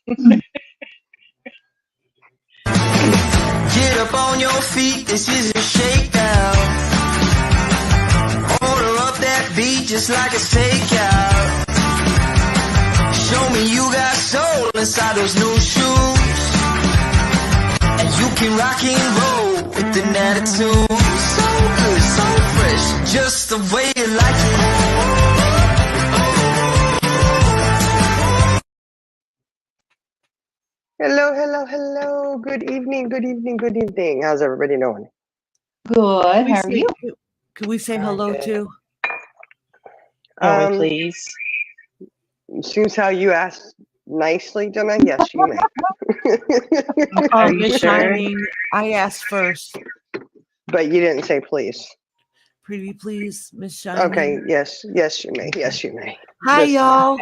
Get up on your feet, this is a shakedown. Order up that beat just like a stakeout. Show me you got soul inside those new shoes. And you can rock and roll with an attitude. So good, so fresh, just the way you like it. Hello, hello, hello. Good evening, good evening, good evening. How's everybody doing? Good. How are you? Could we say hello too? Can we please? Seems how you asked nicely, Jenna. Yes, you may. Are you Miss sure? Shining, I asked first. But you didn't say please. Pretty please, Miss Shining. Okay, yes, yes, you may. Yes, you may. Hi, Just- y'all.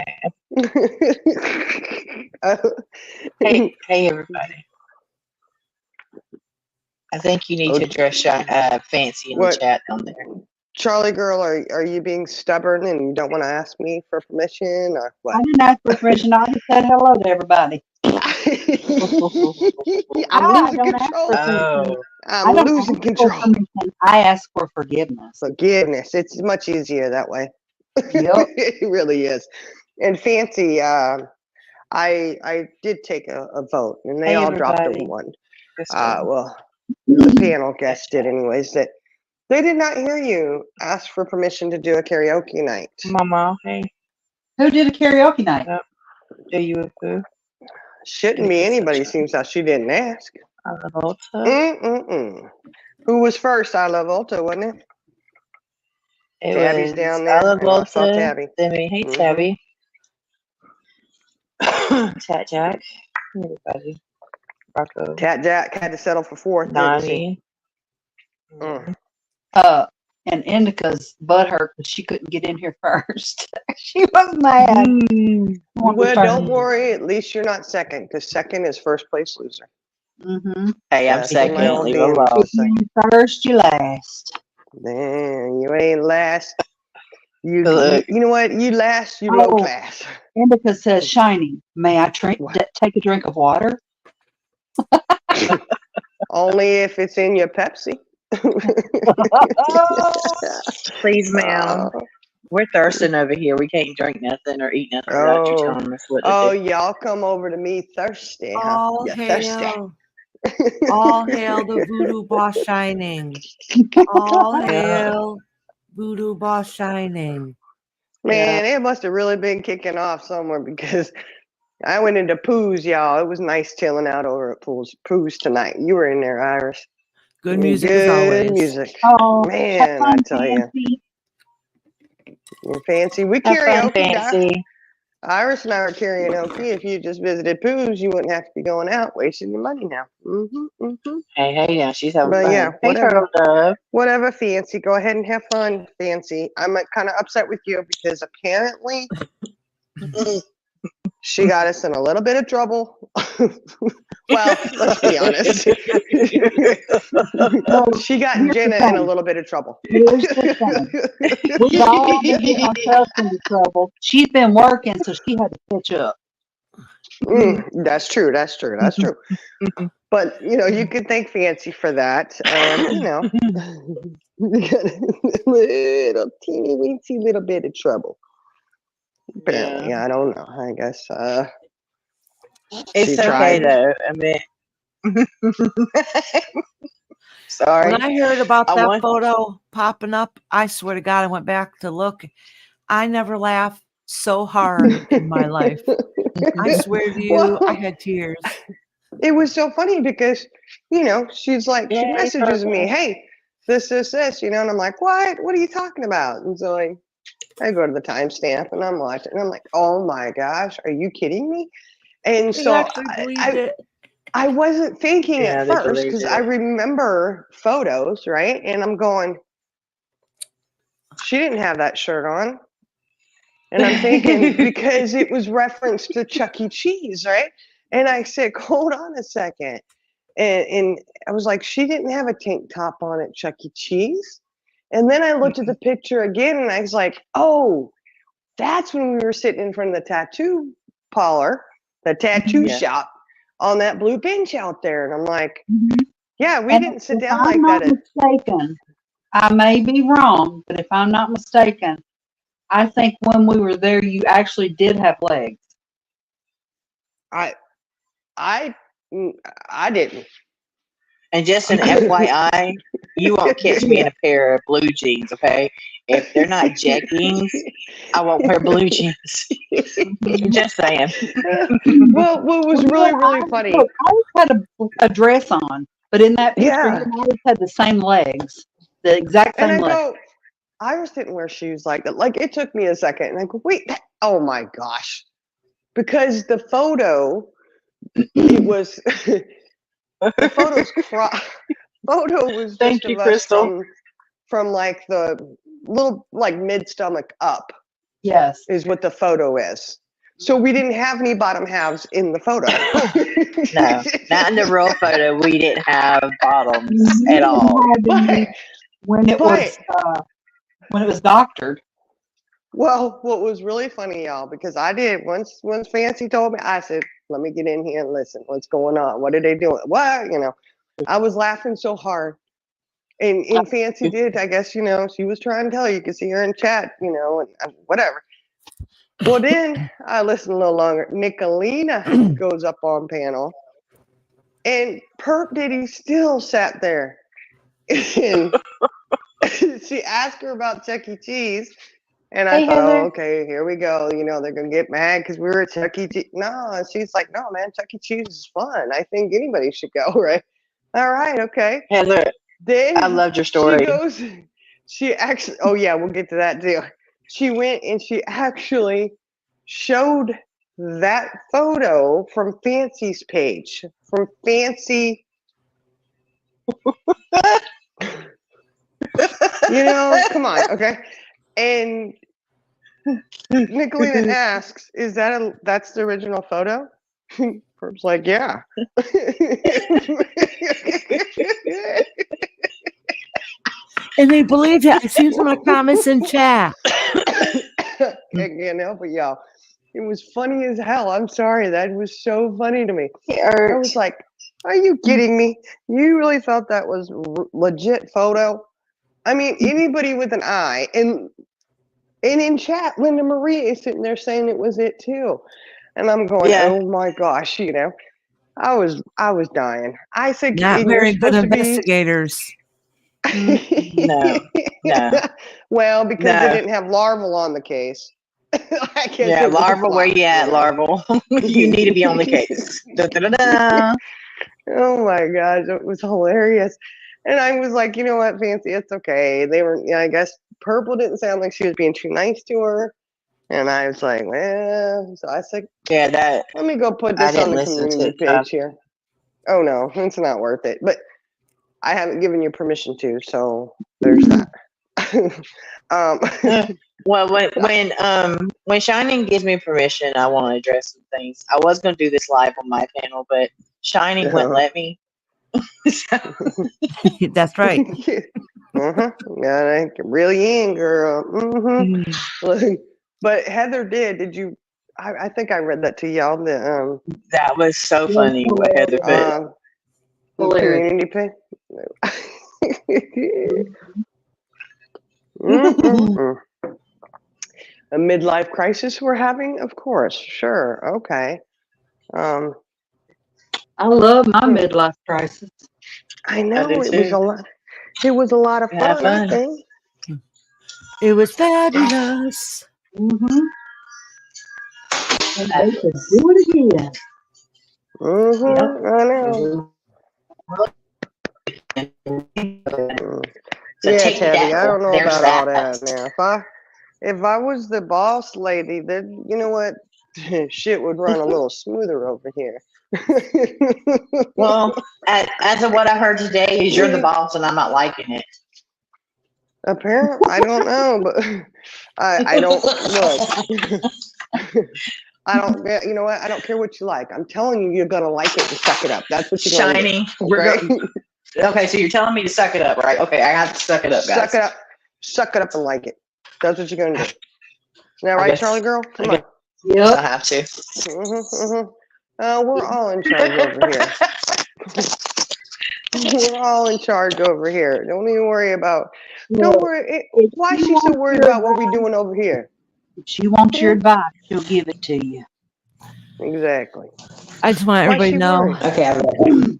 Hey, everybody. I think you need to address Fancy in the What? chat down there. Charlie girl, are you being stubborn and you don't want to ask me for permission or what? I didn't ask for permission. I just said hello to everybody. I'm losing don't ask control. for permission. Oh, I'm I don't losing ask for control. permission. I ask for forgiveness. Forgiveness. It's much easier that way. Yep. It really is. And Fancy, I did take a vote, and they Hey, all dropped everybody. a one. That's good. Well, the panel guest did anyways. That they did not hear you ask for permission to do a karaoke night. Mama, hey, Who did a karaoke night? do you approve? Shouldn't be anybody. Seems like she didn't ask. Volta? Who was first? I Love Volta, wasn't it? It Tabby's was down there. Isla and I saw Volta, Tabby. Demi, hey Mhm. Tabby. Tat Jack, everybody. Rocco, Tat Jack had to settle for fourth, didn't she? Nani. And Indica's butt hurt because she couldn't get in here first. She was mad. Well, don't worry. At least you're not second, because second is first place loser. Mm-hmm. Hey, I'm That's what my second. old Leave man alone. used to say. First, you last. Man, you ain't last. You Look. know what? You last. You low Oh. class. Indica says, "Shining, may I take a drink of water?" Only if it's in your Pepsi. Please, ma'am. We're thirsting over here. We can't drink nothing or eat nothing without you telling us what to do. Y'all come over to me thirsty, huh? All You're hail. All hail the voodoo boss Shining. All hail voodoo boss Shining. Man, it must have really been kicking off somewhere because I went into Pooh's, y'all. It was nice chilling out over at Pooh's tonight. You were in there, Iris. Good music as always. Good music. Oh, Man, I tell you. You're fancy. We Have fun, karaoke, guys. Fancy. Iris and I are karaoke. If you just visited Pooh's, you wouldn't have to be going out wasting your money now. Hey, now she's having But fun. yeah, Hey, whatever. Turtle Dove. Whatever, Fancy. Go ahead and have fun, Fancy. I'm kind of upset with you because apparently she got us in a little bit of trouble. Well, let's be honest. She got Jenna in a little bit of trouble. Here's the thing. We've all been getting ourselves into trouble. She's been working, so she had to catch up. That's true. That's true. That's true. But, you could thank Fancy for that. We got a little teeny weensy little bit of trouble. Apparently, Yeah. I don't know. I guess It's she okay, tried. though. I mean, sorry. When I heard about that photo popping up, I swear to God, I went back to look. I never laughed so hard in my life. I swear to you, I had tears. It was so funny because, she's like, she Yeah, messages me, hey, this, and I'm like, what? What are you talking about? And so I go to the timestamp and I'm watching and I'm like, oh my gosh, are you kidding me? And They so actually believed it. I wasn't thinking at they first believed because it. I remember photos, right? And I'm going, she didn't have that shirt on. And I'm thinking because it was referenced to Chuck E. Cheese, right? And I said, hold on a second. And I was like, she didn't have a tank top on at Chuck E. Cheese. And then I looked at the picture again and I was like, oh, that's when we were sitting in front of the tattoo parlor the tattoo Yeah. shop on that blue bench out there. And I'm like, Mhm. yeah, we And didn't sit if down I'm like not that. mistaken, I may be wrong, but if I'm not mistaken, I think when we were there, you actually did have legs. I didn't. And just an FYI, you won't catch me in a pair of blue jeans, okay? If they're not jeggings, I won't wear blue jeans. Just saying. Well, what was Well, really funny. Look, I always had a dress on, but in that picture, Yeah. you and I always had the same legs, the exact And same I legs. go, Iris didn't wear shoes like that. Like, it took me a second. And I go, wait, oh my gosh. Because the photo, it was, the photo was Thank just you, of us Crystal. from like the little, like mid stomach up Yes. is what the photo is. So we didn't have any bottom halves in the photo. No, not in the real photo. We didn't have bottoms You at didn't all. have any when it was doctored. Well, what was really funny, y'all, because I did once Fancy told me, I said, let me get in here and listen. What's going on? What are they doing? What? I was laughing so hard. And Fancy did, I guess, she was trying to tell you could see her in chat, and whatever. Well, then I listened a little longer. Nicolina goes up on panel, and Perp Diddy still sat there. And she asked her about Chuck E. Cheese. And I Hey, thought, Heather. oh, okay, here we go. They're going to get mad because we were at Chuck E. Cheese. No, and she's like, no, man, Chuck E. Cheese is fun. I think anybody should go, right? All right, okay. Heather, Then I loved your story. she actually, oh, yeah, we'll get to that too. She went and she actually showed that photo from Fancy's page, from Fancy. Come on, okay? And Nicolina asks, that's the original photo? Perp's like, yeah. And they believed it. I seen some of the comments in chat. Can't help it, y'all. It was funny as hell. I'm sorry. That was so funny to me. I was like, are you kidding me? You really thought that was legit photo? I mean, anybody with an eye. And in chat, Linda Marie is sitting there saying it was it too. And I'm going, Yeah. oh my gosh, I was dying. I said, Not very good investigators. No. Well, because they didn't have Larval on the case. I guess Yeah, it was a Larval, flop, where you at, Larval? You need to be on the case. Da-da-da-da. Oh my gosh, it was hilarious. And I was like, you know what, Fancy, it's okay. They were, I guess Purple didn't sound like she was being too nice to her. And I was like, well, so I said, yeah, let me go put this on the community page here. Oh no, it's not worth it. But I haven't given you permission to, so there's that. Well, when Shining gives me permission, I want to address some things. I was going to do this live on my panel, but Shining wouldn't let me. That's right. Yeah, really in, girl. But Heather did you? I think I read that to y'all. That was so funny what Heather put. Community page. A midlife crisis we're having, of course. Sure, okay. I love my midlife crisis. I know I it was a lot. It was a lot of fun. I think it was fabulous. Mm-hmm. And they could do it again. Mm-hmm. I know. So Yeah, take Teddy, that. I don't know There's about all that. that now. If I was the boss lady, then you know what? Shit would run a little smoother over here. Well, as of what I heard today, is you're the boss and I'm not liking it. Apparently, I don't know, but I don't look. I don't. You know what? I don't care what you like. I'm telling you, you're gonna like it and suck it up. That's what you're Shining. gonna do. Okay, so you're telling me to suck it up, right? Okay, I have to suck it up, guys. Suck it up. Suck it up and like it. That's what you're gonna do. Now, right, Charlie girl? Come on. Yep. I have to. We're all in charge over here. We're all in charge over here. Don't even worry about. Don't worry. Why is she so worried about what we're doing over here? If she wants your advice, she'll give it to you. Exactly. I just want Why is everybody she to know worried? Okay, I read it.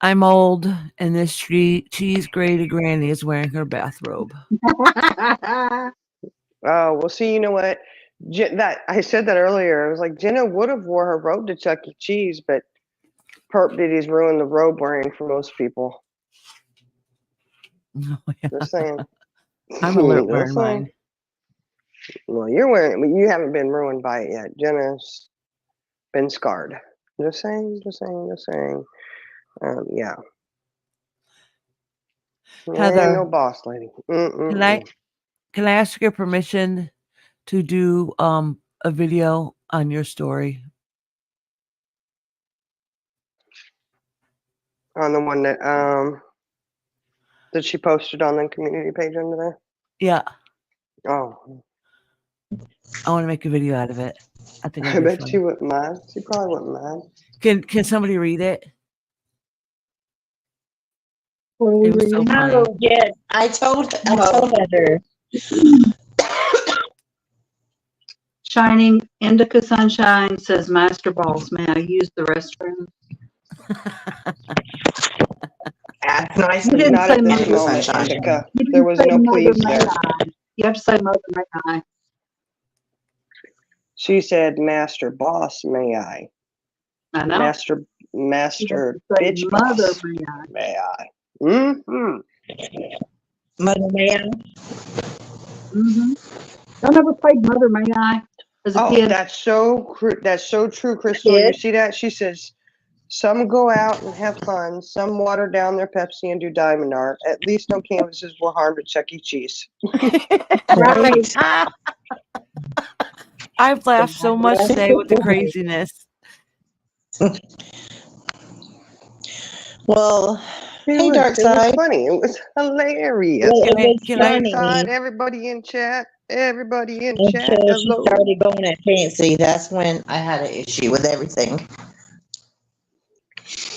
I'm old, and this cheese grated granny is wearing her bathrobe. Oh, well, see, you know what? That I said that earlier. I was like, Jenna would have wore her robe to Chuck E. Cheese, but Perp Diddy's ruined the robe wearing for most people. Oh, yeah. Just saying. I'm alert Just wearing saying. mine. Well, you're wearing it, but you haven't been ruined by it yet. Jenna's been scarred. Just saying. Just saying. Just saying. Yeah. Heather, Ain't no boss lady. Can I ask your permission to do a video on your story? On the one that she posted on the community page under there? Yeah, Oh, I want to make a video out of it. I think I it'd be bet fun. she wouldn't mind. She probably wouldn't mind. Can somebody read it? What are we It was so reading? funny. Oh, yes. I told Heather. Shining Indica Sunshine says, Master Boss, may I use the restroom? Ask nicely. You didn't Not say at this mother. moment, Sunshine. Indica. You didn't There was say no mother please may there. I. You have to say mother may I. She said, Master Boss, may I? I know. Master You have to say Bitch mother Boss, may I. may I? Mm-hmm. Mother man. Mm-hmm. I never played Mother May I as a Oh, kid. that's so true, Crystal. You Kid? see that? She says, some go out and have fun. Some water down their Pepsi and do diamond art. At least no canvases were harmed at Chuck E. Cheese. Right. I've laughed so much today with the craziness. Well, hey, It Dark was Side. funny. It was hilarious. Well, Can it I- was can I- funny Side, everybody in chat. Everybody in chat. until she Hello. started going at Fancy. That's when I had an issue with everything.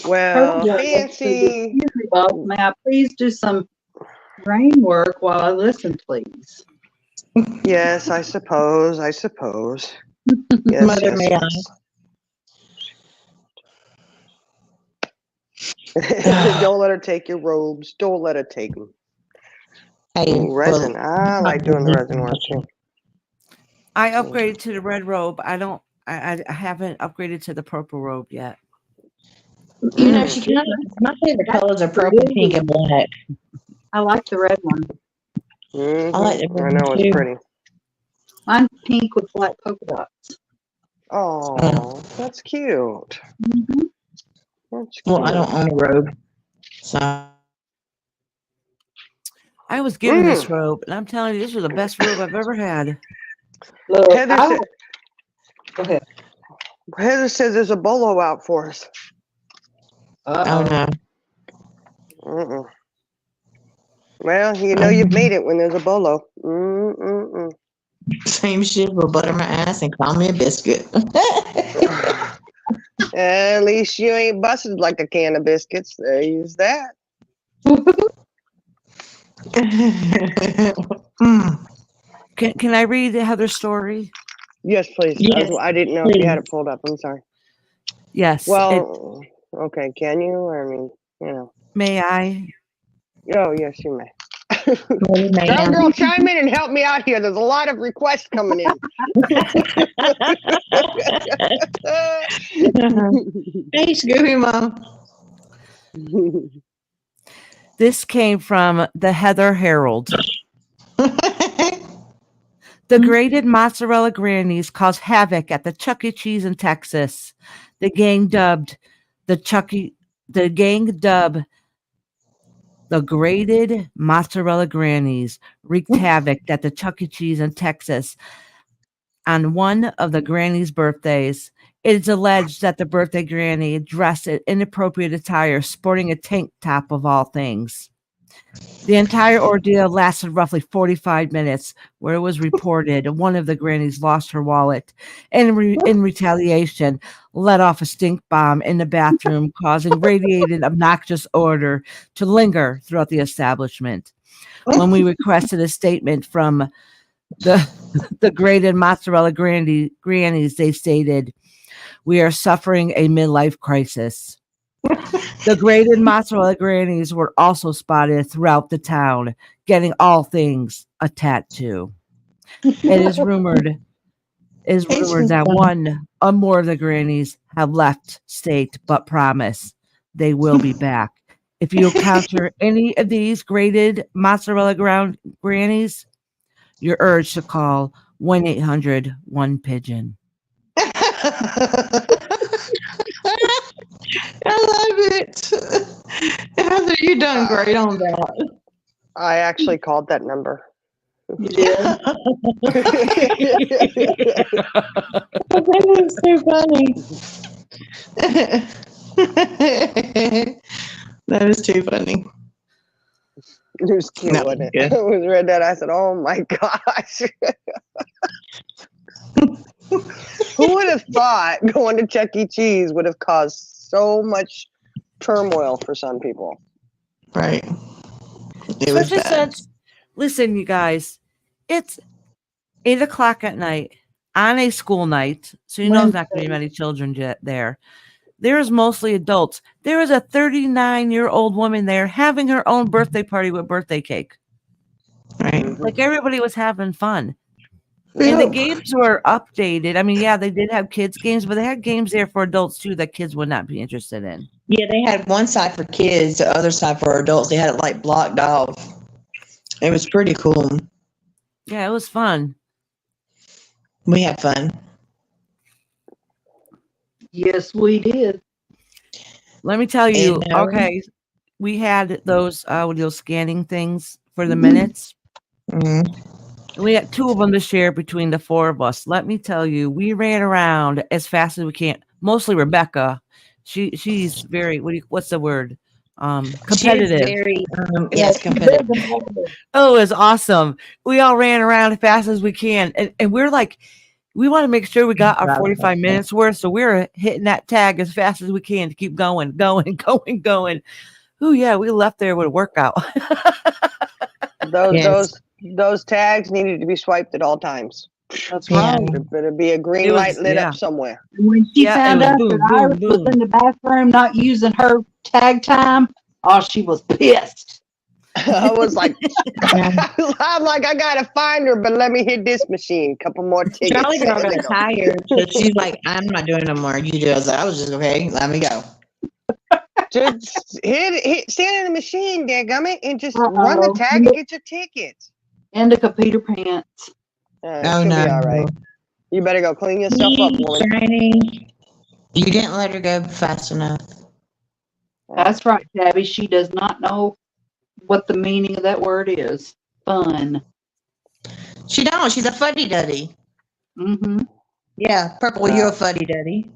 Well, Fancy. Excuse me, boss. May I please do some brain work while I listen, please? Yes, I suppose. Yes, Mother may I. yes. Don't let her take your robes. Don't let her take them. Hey, Ooh, resin. I like doing the resin work too. I upgraded to the red robe. I haven't upgraded to the purple robe yet. You know, she kind of. My favorite colors are purple, pink, and black. I like the red one. Mhm. I like the I know too. it's pretty. Mine's pink with black polka dots. Oh, that's cute. Mm-hmm. That's cute. Well, I don't own a robe, so. I was given this robe, and I'm telling you, this was the best robe I've ever had. Look, Heather go ahead. Heather says there's a bolo out for us. Oh no. Mm-mm. Well, you know you've made it when there's a bolo. Mm-mm-mm. Same shit will butter my ass and call me a biscuit. At least you ain't busted like a can of biscuits. There's that. Can I read Heather's story? Yes, please. Yes, I didn't know if you had it pulled up. I'm sorry. Yes. Well, okay. Can you? I mean, you know. May I? Oh, yes, you may. Ma'am. Girl, chime in and help me out here. There's a lot of requests coming in. Hey, Scooby Mom. This came from the Heather Herald. The grated mozzarella grannies caused havoc at the Chuck E. Cheese in Texas. The gang dubbed the grated mozzarella grannies wreaked havoc at the Chuck E. Cheese in Texas on one of the granny's birthdays. It is alleged that the birthday granny dressed in inappropriate attire, sporting a tank top of all things. The entire ordeal lasted roughly 45 minutes, where it was reported one of the grannies lost her wallet and in retaliation let off a stink bomb in the bathroom, causing radiated obnoxious odor to linger throughout the establishment. When we requested a statement from the graded mozzarella grannies, they stated, "We are suffering a midlife crisis." The graded mozzarella grannies were also spotted throughout the town, getting all things a tattoo. It is rumored that one or more of the grannies have left state, but promise they will be back. If you encounter any of these graded mozzarella grannies, you're urged to call 1-800-1-PIGEON. I love it. Heather, you done great on that. I actually called that number. You did. That is so funny. That is too funny. It was cute, No, wasn't it? good. I was read that. I said, "Oh my gosh." Who would have thought going to Chuck E. Cheese would have caused so much turmoil for some people? Right. It was Especially bad. since, listen, you guys, it's 8 o'clock at night on a school night, so you know there's not going to be many children yet there. There's mostly adults. There is a 39-year-old woman there having her own birthday party with birthday cake. Right. Like everybody was having fun. And the games were updated. I mean, yeah, they did have kids games, but they had games there for adults too that kids would not be interested in. Yeah, they had one side for kids, the other side for adults. They had it like blocked off. It was pretty cool. Yeah, it was fun. We had fun. Yes, we did. Let me tell you, And, okay, we had those scanning things for the minutes. Mhm. We had 2 of them to share between the 4 of us. Let me tell you, we ran around as fast as we can. Mostly Rebecca. She's very what's the word? Competitive. She's very yes, competitive. Oh, it was awesome. We all ran around as fast as we can. And we're like, we want to make sure we got our 45 minutes worth. So we're hitting that tag as fast as we can to keep going. Oh yeah, we left there with a workout. Those tags needed to be swiped at all times. That's Yeah. right. There better be a green light lit up somewhere. And when she Yeah, found it was out boom, that Iris boom, was boom. in the bathroom not using her tag time, oh, she was pissed. I was like, I'm like, I gotta find her, but let me hit this machine. Couple more tickets. Charlie girl got tired, so she's like, "I'm not doing no more. You do." I was just okay. Let me go. Just stand in the machine, dadgummit, and just run the tag and get your tickets. Indica Peter Pants. She'll be all right. You better go clean yourself up, woman. Shiny. You didn't let her go fast enough. That's right, Tabby. She does not know what the meaning of that word is. Fun. She don't. She's a fuddy-duddy. Mm-hmm. Yeah, Purple, you're a fuddy-duddy.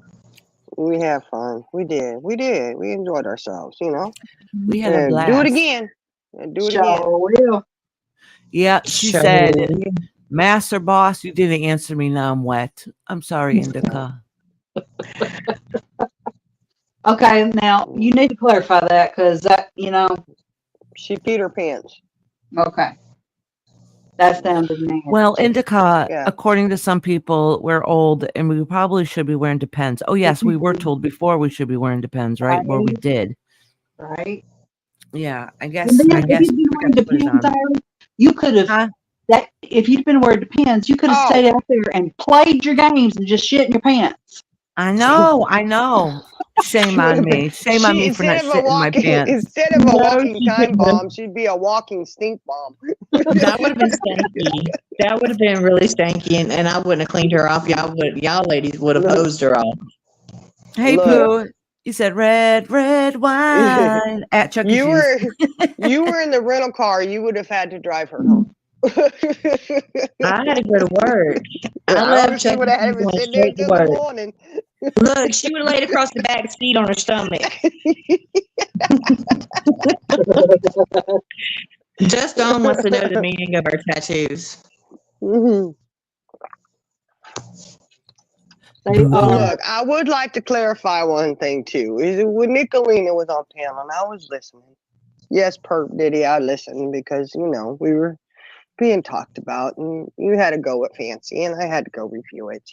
We have fun. We did. We enjoyed ourselves, you know. We had a blast. Do it again. Do it again. Sure will. Yeah, she said, "Master Boss, you didn't answer me. Now I'm wet. I'm sorry, Indica." Okay, now you need to clarify that because that, She peed her pants. Okay. That sounded nasty. Well, Indica, according to some people, we're old and we probably should be wearing Depends. Oh, yes, we were told before we should be wearing Depends, right? Well, we did. Right. Yeah, I guess. If you'd been wearing Depends, you could have. That if you'd been wearing Depends, you could have stayed out there and played your games and just shit in your pants. I know. Shame on me. Shame on me for not shitting my pants. Instead of a walking time bomb, she'd be a walking stink bomb. That would have been stanky. That would have been really stanky, and I wouldn't have cleaned her off. Y'all ladies would have hosed her off. Hey, Pooh. You said red wine at Chuck E. Cheese. You were in the rental car. You would have had to drive her home. I had to go to work. I love she would have had to sit there till the morning. Look, she would have laid across the back seat on her stomach. Just Dawn wants to know the meaning of our tattoos. Mm-hmm. Look, I would like to clarify one thing too. Is when Nicolina was on panel and I was listening. Yes, Perp Diddy, I listened because we were being talked about, and you had to go at Fancy, and I had to go review it.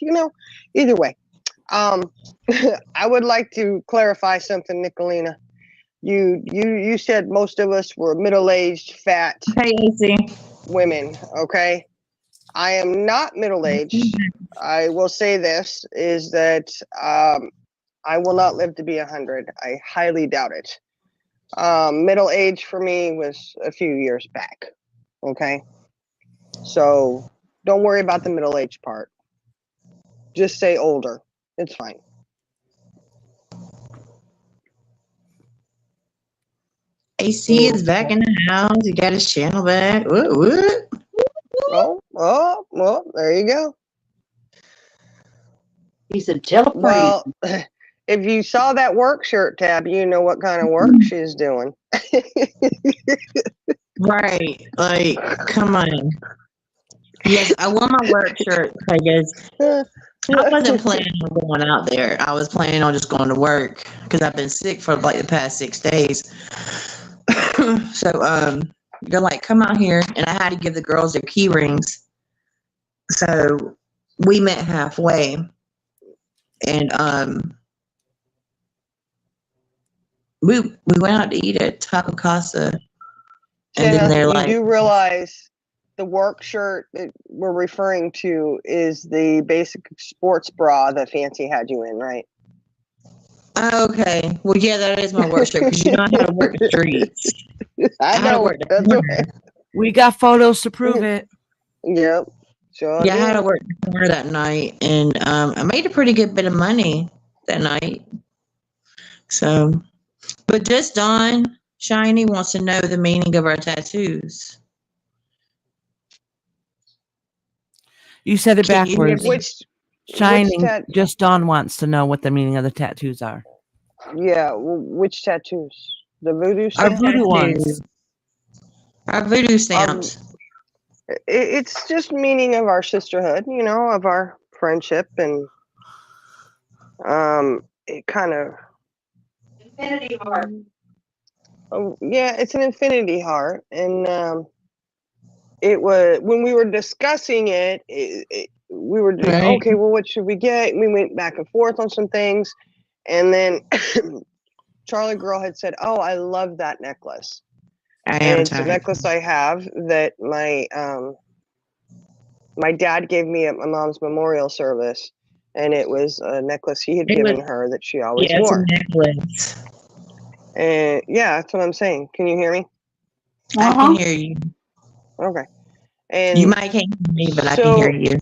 Either way, I would like to clarify something, Nicolina. You said most of us were middle-aged, fat women. Okay, I am not middle-aged. I will say this is that I will not live to be 100. I highly doubt it. Middle age for me was a few years back. Okay, so don't worry about the middle age part. Just say older. It's fine. AC is back in the house. He got his channel back. What? Oh, well, there you go. He's a jelly. Well, if you saw that work shirt tab, you know what kind of work she's doing. Right. Like, come on. Yes, I wore my work shirt because I wasn't planning on going out there. I was planning on just going to work because I've been sick for like the past 6 days. So they're like, come out here, and I had to give the girls their key rings. So we met halfway, and we went out to eat at Taco Casa, and then they're like, you do realize the work shirt that we're referring to is the basic sports bra that Fancy had you in, right? okay, well, yeah, that is my work shirt because you know how to work the streets. I had to know. work the That's corner. okay. We got photos to prove it. Yep. Sure. Yeah, I had to work the corner that night, and I made a pretty good bit of money that night. So, but just Dawn Shiny wants to know the meaning of our tattoos. You said it Can you hear backwards. me? Shining. Just Dawn wants to know what the meaning of the tattoos are. Yeah. Which tattoos? The voodoo Our stamps? voodoo ones. Our voodoo stamps. It's just meaning of our sisterhood, of our friendship, and it kind of Infinity heart. Oh, yeah, it's an infinity heart, and it was when we were discussing it, we were Right. okay. Well, what should we get? We went back and forth on some things, and then Charlie Girl had said, "Oh, I love that necklace." And it's a necklace I have that my dad gave me at my mom's memorial service, and it was a necklace he had given her that she always wore. It's a necklace. And yeah, that's what I'm saying. Can you hear me? I can hear you. Okay. And you might can't hear me, but I can hear you.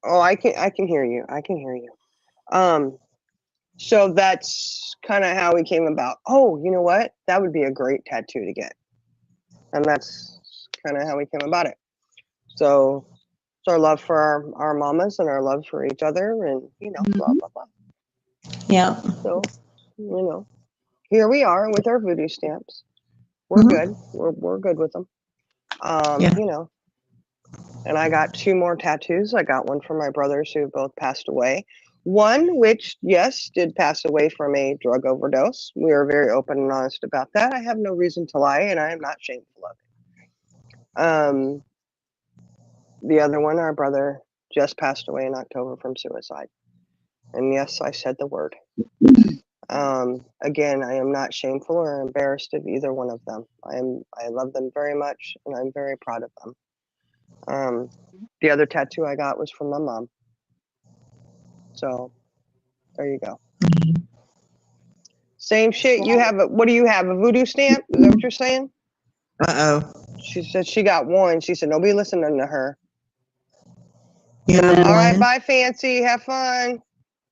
Oh, I can hear you. I can hear you. So that's kind of how we came about. Oh, you know what? That would be a great tattoo to get. And that's kind of how we came about it. So it's our love for our mamas and our love for each other, and blah blah blah. Yeah. So here we are with our voodoo stamps. We're good. We're good with them. And I got 2 more tattoos. I got one for my brothers who both passed away. One, which, yes, did pass away from a drug overdose. We are very open and honest about that. I have no reason to lie, and I am not shameful of it. The other one, our brother just passed away in October from suicide. And yes, I said the word. Again, I am not shameful or embarrassed of either one of them. I love them very much, and I'm very proud of them. The other tattoo I got was from my mom. So there you go. Same shit. You have what do you have? A voodoo stamp? Is that what you're saying? Uh-oh. She said she got one. She said nobody listening to her. You have All right, one? bye, Fancy. Have fun.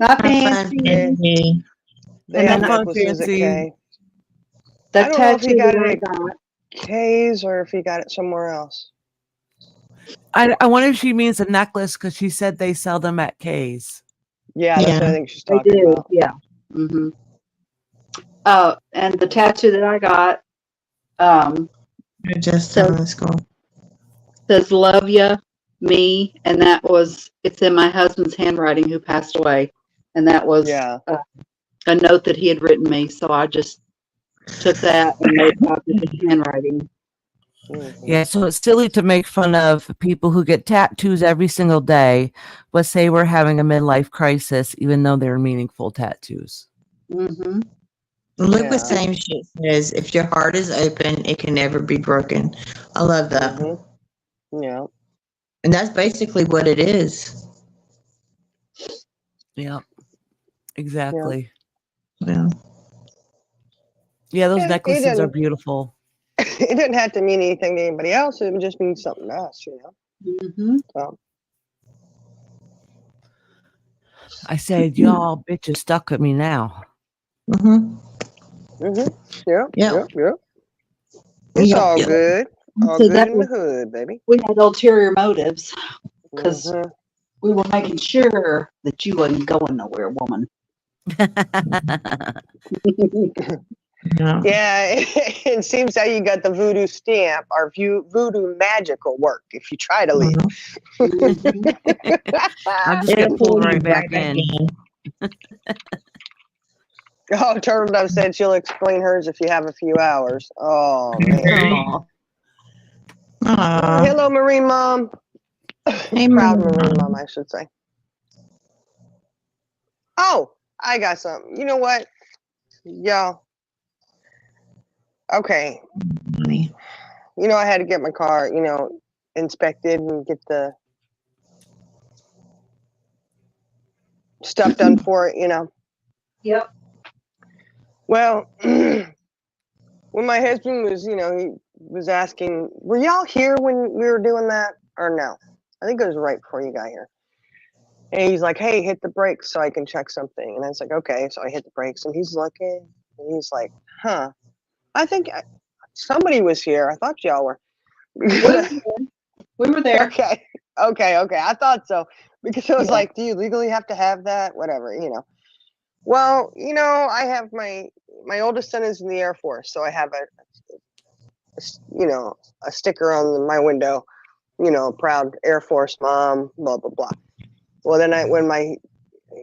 Bye, Fancy. They have have fun, necklaces at Fancy. K. The I don't know if he got tattoo it I got. at K's or if he got it somewhere else. I wonder if she means a necklace because she said they sell them at K's. Yeah, that's what I think she's They talking do. about. Yeah. Mm-hmm. And the tattoo that I got Just says, telling the school. says "Love ya, me," and it's in my husband's handwriting, who passed away, and that was Yeah. a note that he had written me. So I just took that and made a copy of his handwriting. Yeah, so it's silly to make fun of people who get tattoos every single day, but say we're having a midlife crisis, even though they're meaningful tattoos. Mm-hmm. Look Yeah. what same shit says. If your heart is open, it can never be broken. I love that. Yeah. And that's basically what it is. Yeah, exactly. Yeah. Yeah, those Yeah, necklaces are beautiful. It didn't have to mean anything to anybody else. It would just mean something to us, you know. Mm-hmm. So, I said, y'all bitches stuck with me now. Mm-hmm. Yeah. Yep. It's Yep, all yep. good. All So good that in the hood, baby. we had ulterior motives because Mhm. we were making sure that you wasn't going nowhere, woman. Yeah. Yeah, it seems that you got the voodoo stamp or voodoo magical work if you try to leave. I'll just get pulled right back in. Oh, Turtle Dove said she'll explain hers if you have a few hours. Oh, man. Aw. Aw. Hello, Marine Mom. Hey, Proud Marine Marine Mom. Mom, I should say. Oh, I got something. You know what? Y'all. Okay. Honey. You know, I had to get my car, inspected and get the stuff done for it, Yep. Well, when my husband was, he was asking, were y'all here when we were doing that or no? I think it was right before you got here. And he's like, hey, hit the brakes so I can check something. And I was like, okay. So I hit the brakes and he's looking and he's like, huh, I think somebody was here. I thought y'all were. We were there. Okay. I thought so. Because I was like, do you legally have to have that? Whatever, Well, I have my oldest son is in the Air Force, so I have a sticker on my window, proud Air Force mom, blah blah blah. Well, then when my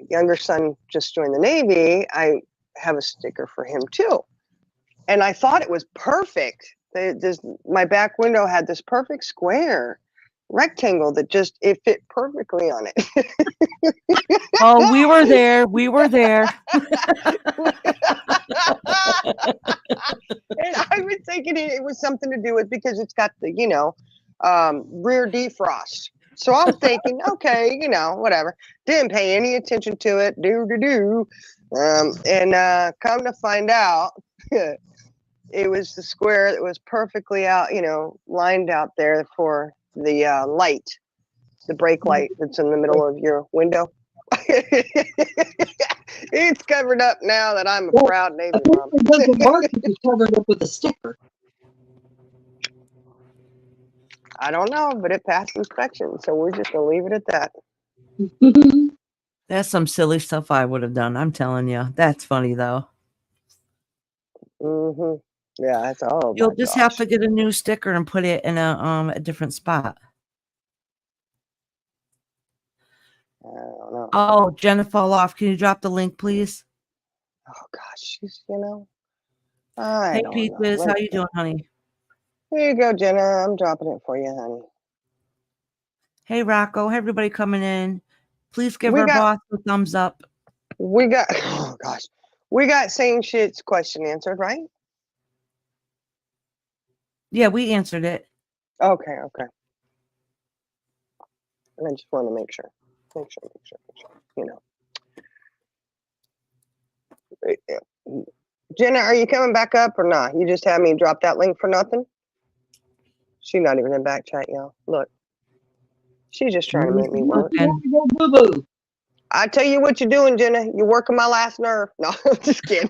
younger son just joined the Navy, I have a sticker for him too, and I thought it was perfect. My back window had this perfect square rectangle that it fit perfectly on it. Oh, we were there. We were there. And I was thinking it was something to do with because it's got the, rear defrost. So I'm thinking, okay, whatever. Didn't pay any attention to it. And come to find out, it was the square that was perfectly out, lined out there for the light, the brake light that's in the middle of your window. It's covered up now that I'm a proud Navy mom. It doesn't work if you cover it up with a sticker. I don't know, but it passed inspection, so we're just gonna leave it at that. That's some silly stuff I would have done. I'm telling you. That's funny though. Yeah, that's all. You'll just have to get a new sticker and put it in a different spot. I don't know. Oh, Jenna fall off. Can you drop the link, please? Oh gosh, she's I Hey don't Peaches, know. how you doing, honey? Here you go, Jenna. I'm dropping it for you, honey. Hey Rocco, everybody coming in. Please give We our got- boss a thumbs up. Oh gosh, we got Saying Shit's question answered, right? Yeah, we answered it. Okay. And I just want to make sure. Jenna, are you coming back up or not? You just had me drop that link for nothing? She's not even in back chat, y'all. Look. She's just trying to make me work. Boo-boo. I tell you what you're doing, Jenna. You're working my last nerve. No, I'm just kidding.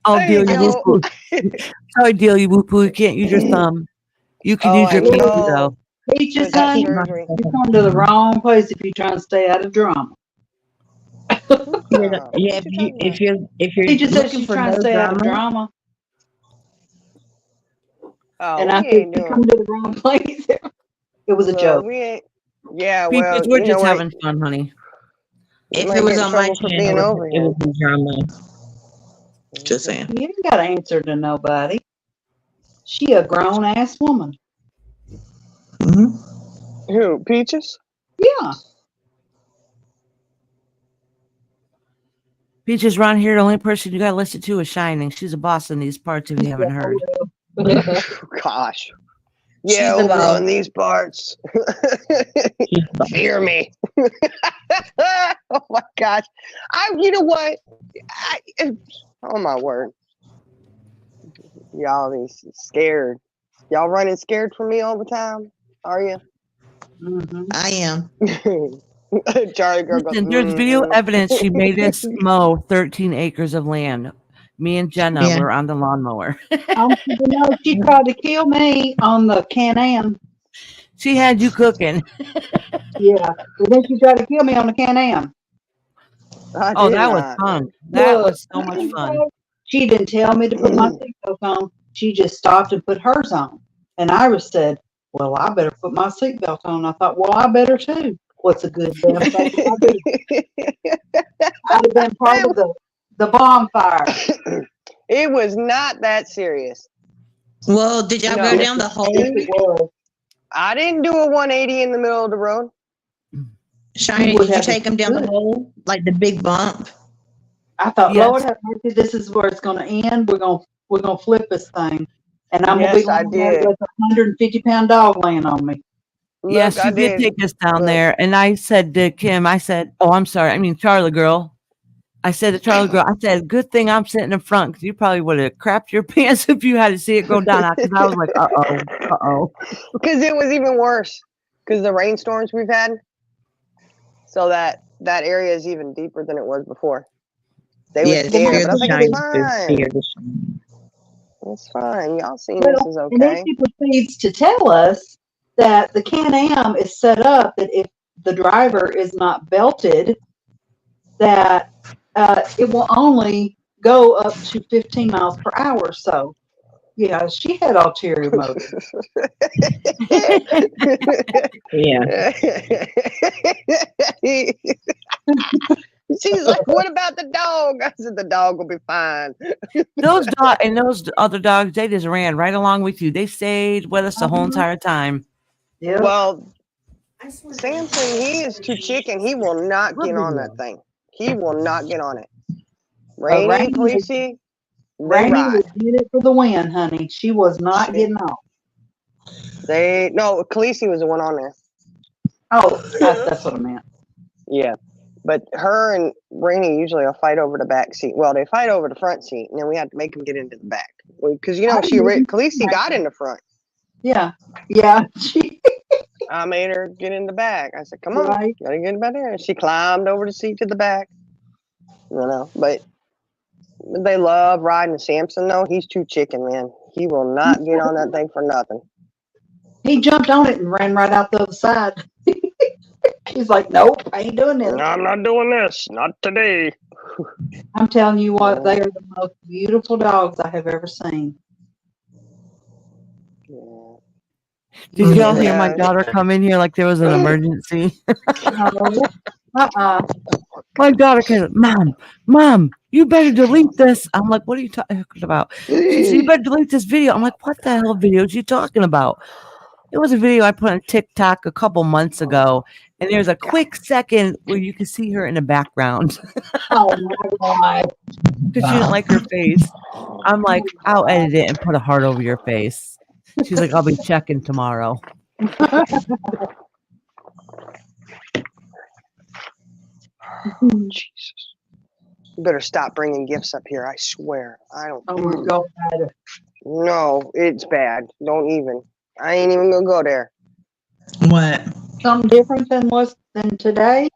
Oh, there deal you you go. woo poo. Sorry, deal you woo poo. You can't use your thumb. You can use your pinky though. Peaches, With that son, surgery. you're going to the wrong place if you're trying to stay out of drama. Oh, Yeah, what you talking about? if you're She just said looking she's for trying no to stay out of drama, drama. Oh, And we I said, ain't she doing. come to the wrong place. It was a Well, joke. we ain't. Yeah, Peaches, well, we're you know just what? having fun, honey. You if it might get was in on my trouble for being channel, over it here. would be drama. Just saying. You ain't got to answer to nobody. She a grown ass woman. Hmm. Who? Peaches? Yeah. Peaches, around here, the only person you got to listen to is Shining. She's a boss in these parts if you haven't heard. Gosh. She's Yeah, the over bomb. on these parts. Fear me. Oh my gosh. You know what? Oh my word. Y'all be scared. Y'all running scared from me all the time? Are you? Mhm. I am. Charlie girl goes, Listen, there's video evidence she made us mow 13 acres of land. Me and Jenna Yeah. were on the lawnmower. She tried to kill me on the Can-Am. She had you cooking. Yeah. But then she tried to kill me on the Can-Am. I Oh, did that was not. fun. That Look, was so much fun. she didn't tell me to put my seatbelt on. She just stopped and put hers on. And Iris said, well, I better put my seatbelt on. I thought, well, I better too. What's a good damn thing I do? I'd have been part of the bonfire. It was not that serious. Well, did y'all No. go down the hole? Yes, it was. I didn't do a 180 in the middle of the road. Shiny, You would did you have take them down the good. hole? Like the big bump? I thought, Yes. Lord have mercy, this is where it's going to end. We're gonna flip this thing, and I'm Yes, I gonna be laying did. with a 150-pound dog laying on me. Yes, Look, I you did did. take us down Look. there. And I said to Kim, I said, oh, I'm sorry. I mean, Charlie girl. I said to Charlie girl, I said, good thing I'm sitting in front because you probably would have crapped your pants if you had to see it go down. Because I was like, uh-oh. Because it was even worse because the rainstorms we've had. So that area is even deeper than it was before. They was Yeah, scared, but I was like, it's fear fine. the shine. It's fine. Y'all seen this is And then okay. she proceeds to tell us that the Can-Am is set up that if the driver is not belted, that it will only go up to 15 miles per hour. So, yeah, she had ulterior motives. Yeah. She's like, what about the dog? I said, the dog will be fine. Those other dogs, they just ran right along with you. They stayed with us the whole entire time. Yeah. Well, Samson, he is too chicken. He will not get on that thing. He will not get on it. Rainy and Khaleesi, they Rainy ride. was in it for the win, honey. She was not getting off. No, Khaleesi was the one on there. Oh, that's what I meant. Yeah. But her and Rainy usually will fight over the back seat. Well, they fight over the front seat, and then we have to make them get into the back. Because, Khaleesi got in the front. Yeah. I made her get in the back. I said, come on, Right. gotta get about there. And she climbed over the seat to the back. But they love riding Samson, though. He's too chicken, man. He will not get on that thing for nothing. He jumped on it and ran right out the other side. He's like, nope, I ain't doing this. No, I'm not doing this. Not today. I'm telling you what, they are the most beautiful dogs I have ever seen. Yeah. Did y'all hear my Yeah. daughter come in here like there was an emergency? No. My daughter came, Mom, you better delete this. I'm like, what are you talking about? She said, you better delete this video. I'm like, what the hell video is you talking about? It was a video I put on TikTok a couple months ago, and there's a quick second where you can see her in the background Oh my God. because she didn't like her face. I'm like, I'll edit it and put a heart over your face. She's like, I'll be checking tomorrow. Jesus. You better stop bringing gifts up here. I swear. I don't. Oh my God. No, it's bad. Don't even. I ain't even gonna go there. What? Something different than today?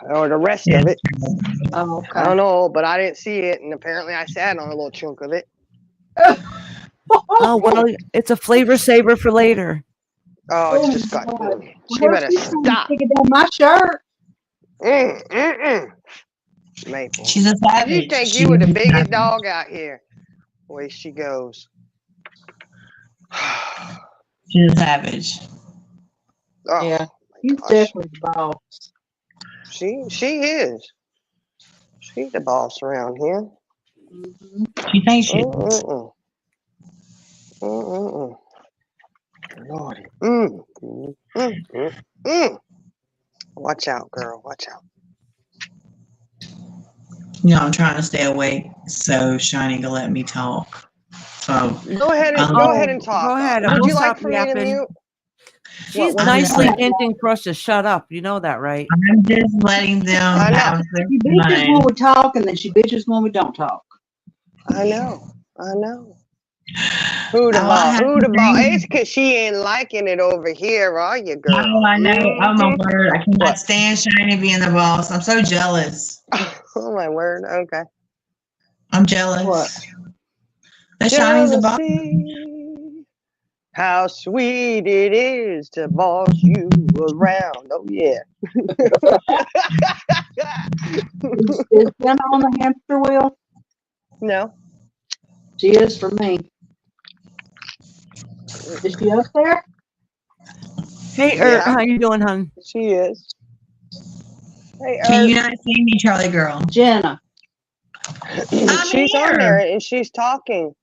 Or the rest of it. Oh, okay. I don't know, but I didn't see it, and apparently I sat on a little chunk of it. Oh, well, it's a flavor saver for later. Oh, it's disgusting. She Well, better she's trying to stop. stick it down my shirt. Maple. She's a savage. You think She's you were the a biggest savage. dog out here. Way she goes. She's a savage. Oh, Yeah, he's gosh. definitely the boss. She is. She's the boss around here. Mhm. She thinks she is. Mm-mm-mm. Mm-mm-mm. Lordy. Watch out, girl. Watch out. You know, I'm trying to stay awake so Shiny can let me talk. So Go ahead and talk. Go ahead. Would We'll you like stop for me to yapping. mute? She's What nicely I know. hinting for us to shut up. You know that, right? I'm just letting them I know. have their She bitches when fun. we talk, and then she bitches when we don't talk. I know. Who the All I ball? have Who to the ball? say, It's because she ain't liking it over here, are you, girl? oh, I know. Oh my Mhm. word! I cannot What? stand Shiny being the boss. I'm so jealous. Oh my word. Okay. I'm jealous. What? That Shiny's the boss. Jealousy. How sweet it is to boss you around. Oh yeah. Is Jenna on the hamster wheel? No. She is for me. Is she up there? Hey, Yeah. how you doing, hon? She is. Hey, Can you not see me, Charlie girl? Jenna. I'm she's on here. there and she's talking.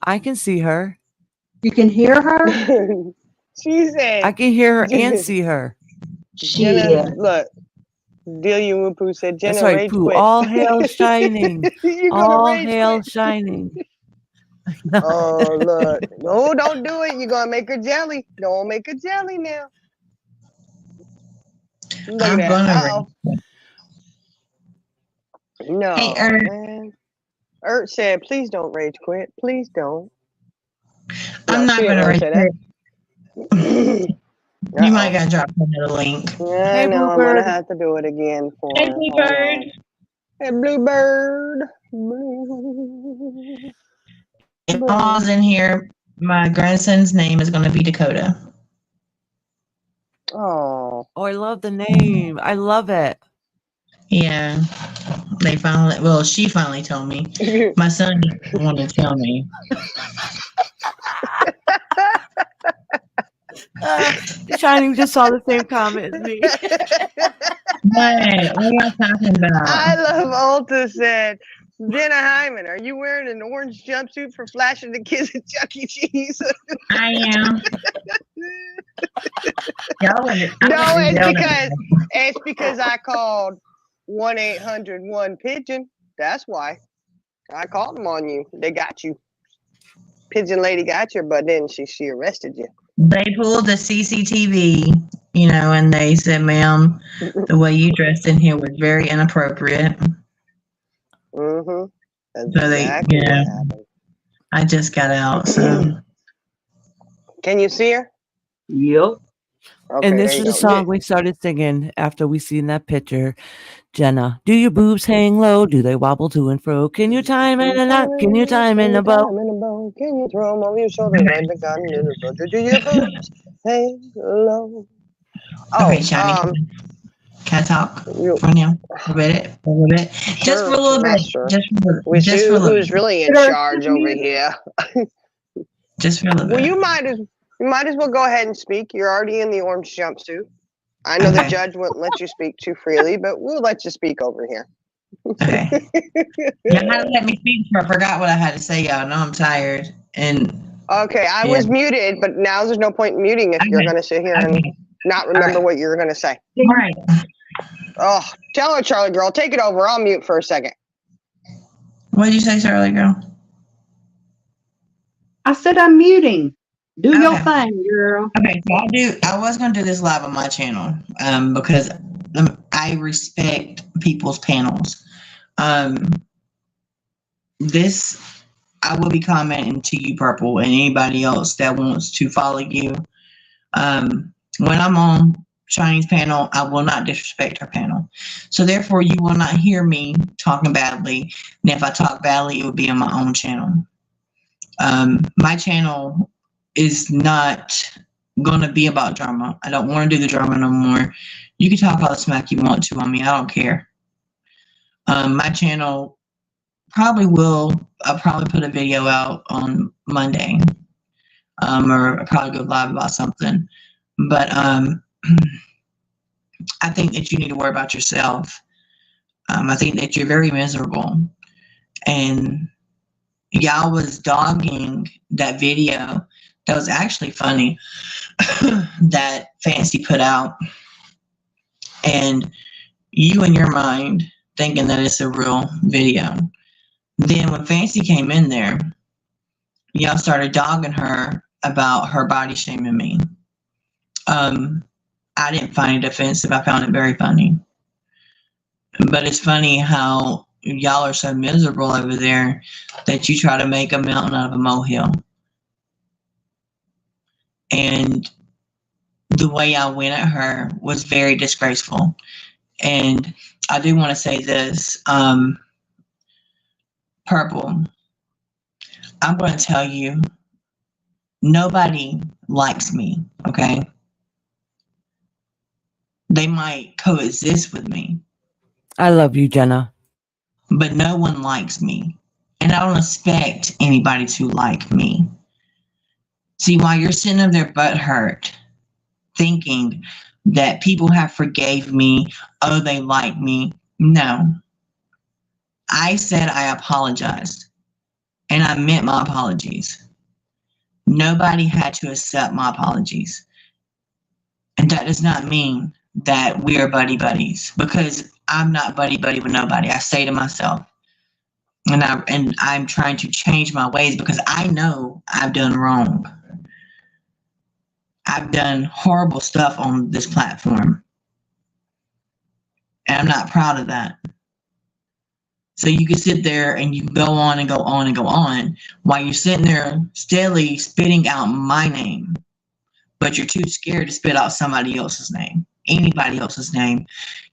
I can see her. You can hear her? She said, I can hear her and see her. She Jenna, is. look, Delia Wupu said, That's Jenna, right, rage Pooh. quit. All hail shining. You're going to All rage hail quit. shining. Oh, look. No, don't do it. You're going to make her jelly. Don't make her jelly now. Look I'm at that. gonna Uh-oh. rage. No, Hey, man. Ert said, please don't rage quit. Please don't. I'm not she didn't gonna really rage say quit. that. You might gotta drop another link. Yeah, Hey, no, I'm going to Bluebird. have to do it again for Hey, her. Hold Bluebird. on. Hey, Bluebird. Blue. If Paul's in here, my grandson's name is gonna be Dakota. Oh. Oh, I love the name. I love it. Yeah. She finally told me. My son didn't want to tell me. Shining just saw the same comment as me. What are y'all talking I about? love Alta said, Jenna Hyman, are you wearing an orange jumpsuit for flashing the kids at Chuck E. Cheese? I am. Y'all No, it's because I called 1-800-1-PIGEON. That's why. I called them on you. They got you. Pigeon lady got your butt, didn't she? She arrested you. They pulled the CCTV, and they said, ma'am, the way you dressed in here was very inappropriate. Mm-hmm. That's So exactly what happened. I just got out, so. Can you see her? Yep. Okay, And there this you is the go. song we started singing after we seen that picture. Jenna, do your boobs hang low? Do they wobble to and fro? Can you time in a knot? Can you time in a bow? Can you throw them over your shoulder like the continental soldier? Do your boobs hang low? Okay, Oh, Shiny, can I talk you, for now? A little bit. Just for a little bit. sure. We see Who's really in charge over here? Just for a little Well, bit. you might as well go ahead and speak. You're already in the orange jumpsuit. I know the Okay. judge wouldn't let you speak too freely, but we'll let you speak over here. Okay. Y'all had to let me speak before I forgot what I had to say, y'all. Know I'm tired. And Okay, I was muted, but now there's no point in muting if you're Okay. going to sit here and not remember what you're going to say. All right. Oh, tell her, Charlie girl, take it over. I'll mute for a second. What did you say, Charlie girl? I said I'm muting. Do your Okay. thing, girl. Okay, so I was gonna do this live on my channel, because I respect people's panels. This I will be commenting to you, Purple, and anybody else that wants to follow you. When I'm on Shiny's panel, I will not disrespect her panel. So therefore, you will not hear me talking badly. And if I talk badly, it will be on my own channel. My channel is not going to be about drama. I don't want to do the drama no more. You can talk all the smack you want to on me. I don't care. My channel I'll probably put a video out on Monday. Or I'll probably go live about something. But I think that you need to worry about yourself. I think that you're very miserable. And y'all was dogging that video that was actually funny that Fancy put out. And you in your mind thinking that it's a real video. Then when Fancy came in there, y'all started dogging her about her body shaming me. I didn't find it offensive. I found it very funny. But it's funny how y'all are so miserable over there that you try to make a mountain out of a molehill. And the way I went at her was very disgraceful. And I do want to say this, Purple, I'm going to tell you, nobody likes me, okay? They might coexist with me. I love you, Jenna. But no one likes me. And I don't expect anybody to like me. See, while you're sitting up there butthurt, thinking that people have forgave me, oh, they like me. No. I said I apologized. And I meant my apologies. Nobody had to accept my apologies. And that does not mean that we are buddy buddies, because I'm not buddy buddy with nobody. I say to myself, and I'm trying to change my ways because I know I've done wrong. I've done horrible stuff on this platform. And I'm not proud of that. So you can sit there and you can go on and go on and go on while you're sitting there steadily spitting out my name. But you're too scared to spit out somebody else's name, anybody else's name.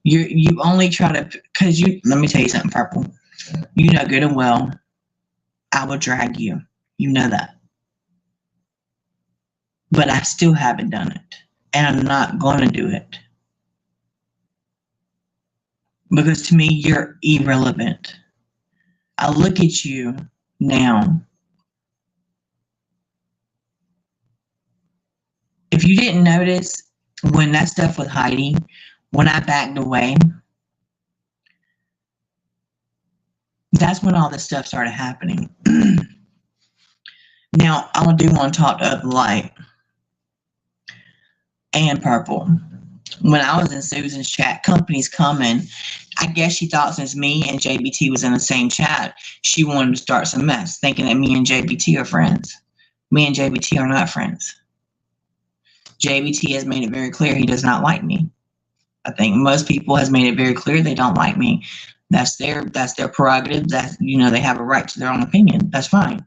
You only try to, because let me tell you something, Purple. You know good and well, I will drag you. You know that. But I still haven't done it. And I'm not going to do it. Because to me, you're irrelevant. I look at you now. If you didn't notice, when that stuff with Heidi, when I backed away, that's when all this stuff started happening. Now, I do want to talk to Other Light and Purple. When I was in Susan's chat, companies coming, I guess she thought since me and JBT was in the same chat, she wanted to start some mess, thinking that me and JBT are friends. Me and JBT are not friends. JBT has made it very clear he does not like me. I think most people has made it very clear they don't like me. That's their prerogative. That, they have a right to their own opinion. That's fine.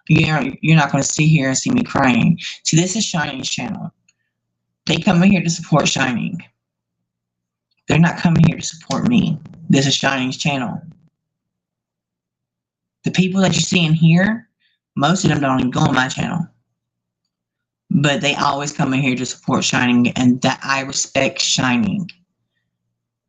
You're not going to sit here and see me crying. See, this is Shining's channel. They come in here to support Shining. They're not coming here to support me. This is Shining's channel. The people that you see in here, most of them don't even go on my channel. But they always come in here to support Shining, and that I respect Shining.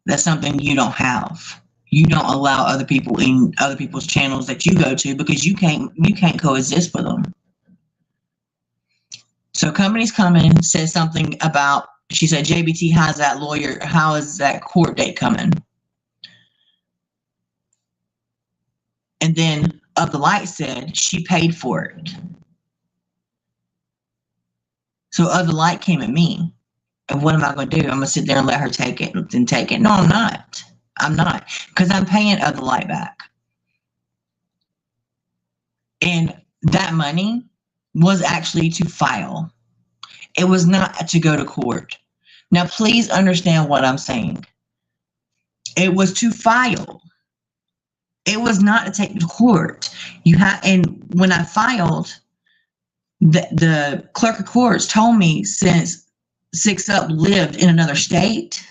That's something you don't have. You don't allow other people in other people's channels that you go to because you can't coexist with them. So companies come in, says something about, she said, JBT, how's that lawyer, how is that court date coming? And then Other Light said she paid for it. So Other Light came at me. And what am I going to do? I'm going to sit there and let her take it and take it. No, I'm not. I'm not. Because I'm paying Other Light back. And that money was actually to file. It was not to go to court. Now, please understand what I'm saying. It was to file. It was not to take to court. And when I filed, the clerk of courts told me since 6up lived in another state,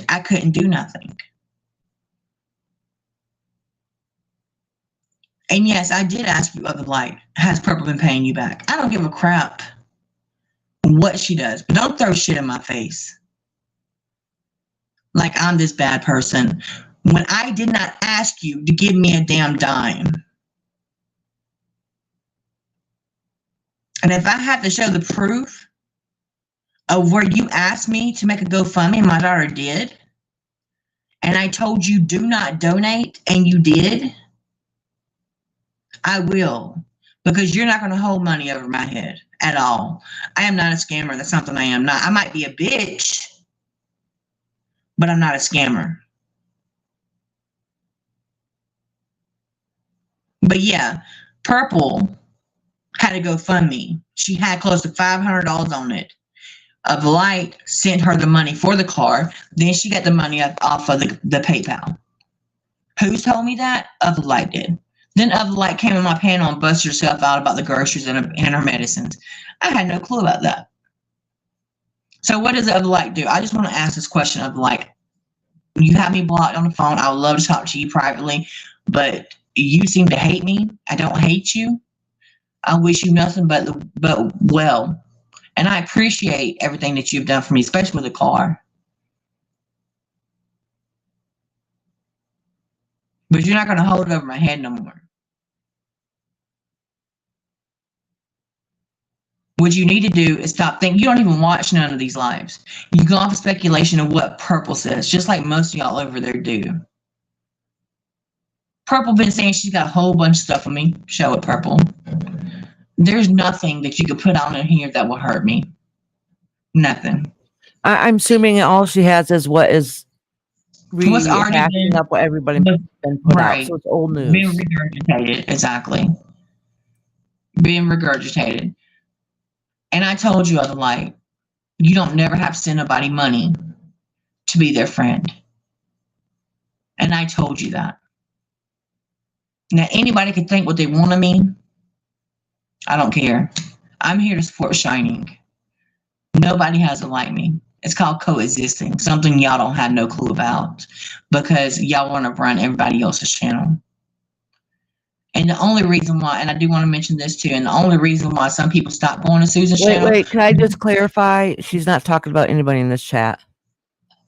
I couldn't do nothing. And yes, I did ask you, Other Light, has Purple been paying you back? I don't give a crap what she does, but don't throw shit in my face. like I'm this bad person when I did not ask you to give me a damn dime. And if I have to show the proof of where you asked me to make a GoFundMe and my daughter did, and I told you do not donate and you did, I will. Because you're not going to hold money over my head at all. I am not a scammer. That's something I am not. I might be a bitch, but I'm not a scammer. But yeah, Purple had to GoFundMe. She had close to $500 on it. Of Light sent her the money for the car. Then she got the money off of the PayPal. Who told me that? Of the Light did. Then Of the Light came on my panel and busted herself out about the groceries and her medicines. I had no clue about that. So what does Of the Light do? I just want to ask this question of the Light. You have me blocked on the phone. I would love to talk to you privately, but you seem to hate me. I don't hate you. I wish you nothing but well. And I appreciate everything that you've done for me, especially with the car. But you're not going to hold it over my head no more. What you need to do is stop thinking. You don't even watch none of these lives. You go off of speculation of what Purple says, just like most of y'all over there do. Purple been saying she's got a whole bunch of stuff on me. Show it, Purple. There's nothing that you could put on in here that will hurt me. Nothing. I'm assuming all she has is what is What's already rehashing up what everybody been put out. So it's old news. Being regurgitated, exactly. Being regurgitated. And I told you, Other Light, you don't never have to send nobody money to be their friend. And I told you that. Now, anybody can think what they want of me. I don't care. I'm here to support Shining. Nobody has it like me. It's called coexisting, something y'all don't have no clue about because y'all want to run everybody else's channel. And the only reason why, and I do want to mention this too, and the only reason why some people stop going to Susan's channel. Wait, can I just clarify? She's not talking about anybody in this chat.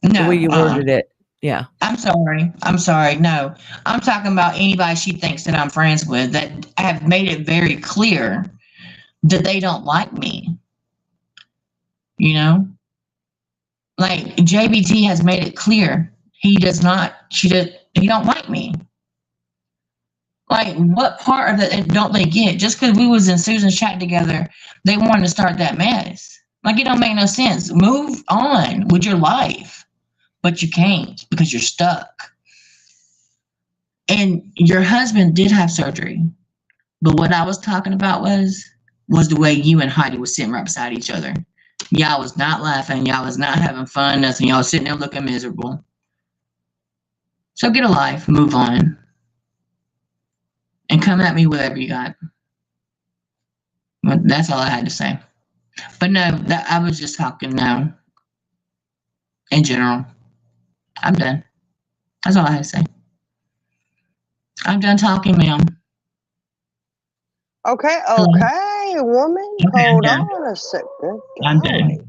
No. The way you worded it. Yeah. I'm sorry. No, I'm talking about anybody she thinks that I'm friends with that have made it very clear that they don't like me. You know? Like JBT has made it clear he don't like me. Like what part of it don't they get? Just because we was in Susan's chat together, they wanted to start that mess. Like it don't make no sense. Move on with your life. But you can't because you're stuck. And your husband did have surgery. But what I was talking about was the way you and Heidi was sitting right beside each other. Y'all was not laughing. Y'all was not having fun. Nothing. Y'all was sitting there looking miserable. So get a life. Move on. And come at me whatever you got. But that's all I had to say. But no, I was just talking now. In general. I'm done. That's all I have to say. I'm done talking, ma'am. Okay, woman. Okay, Hold on a second. I'm done.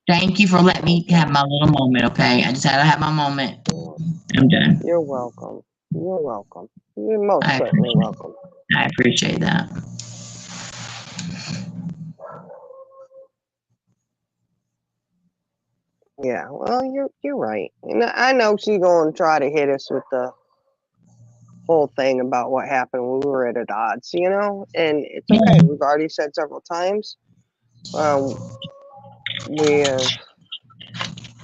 Thank you for letting me have my little moment, okay? I just had to have my moment. I'm done. You're welcome. You're welcome. You're most certainly welcome. I appreciate that. Yeah, well, you're right. And I know she's going to try to hit us with the whole thing about what happened when we were at odds, you know? And it's okay. We've already said several times. We have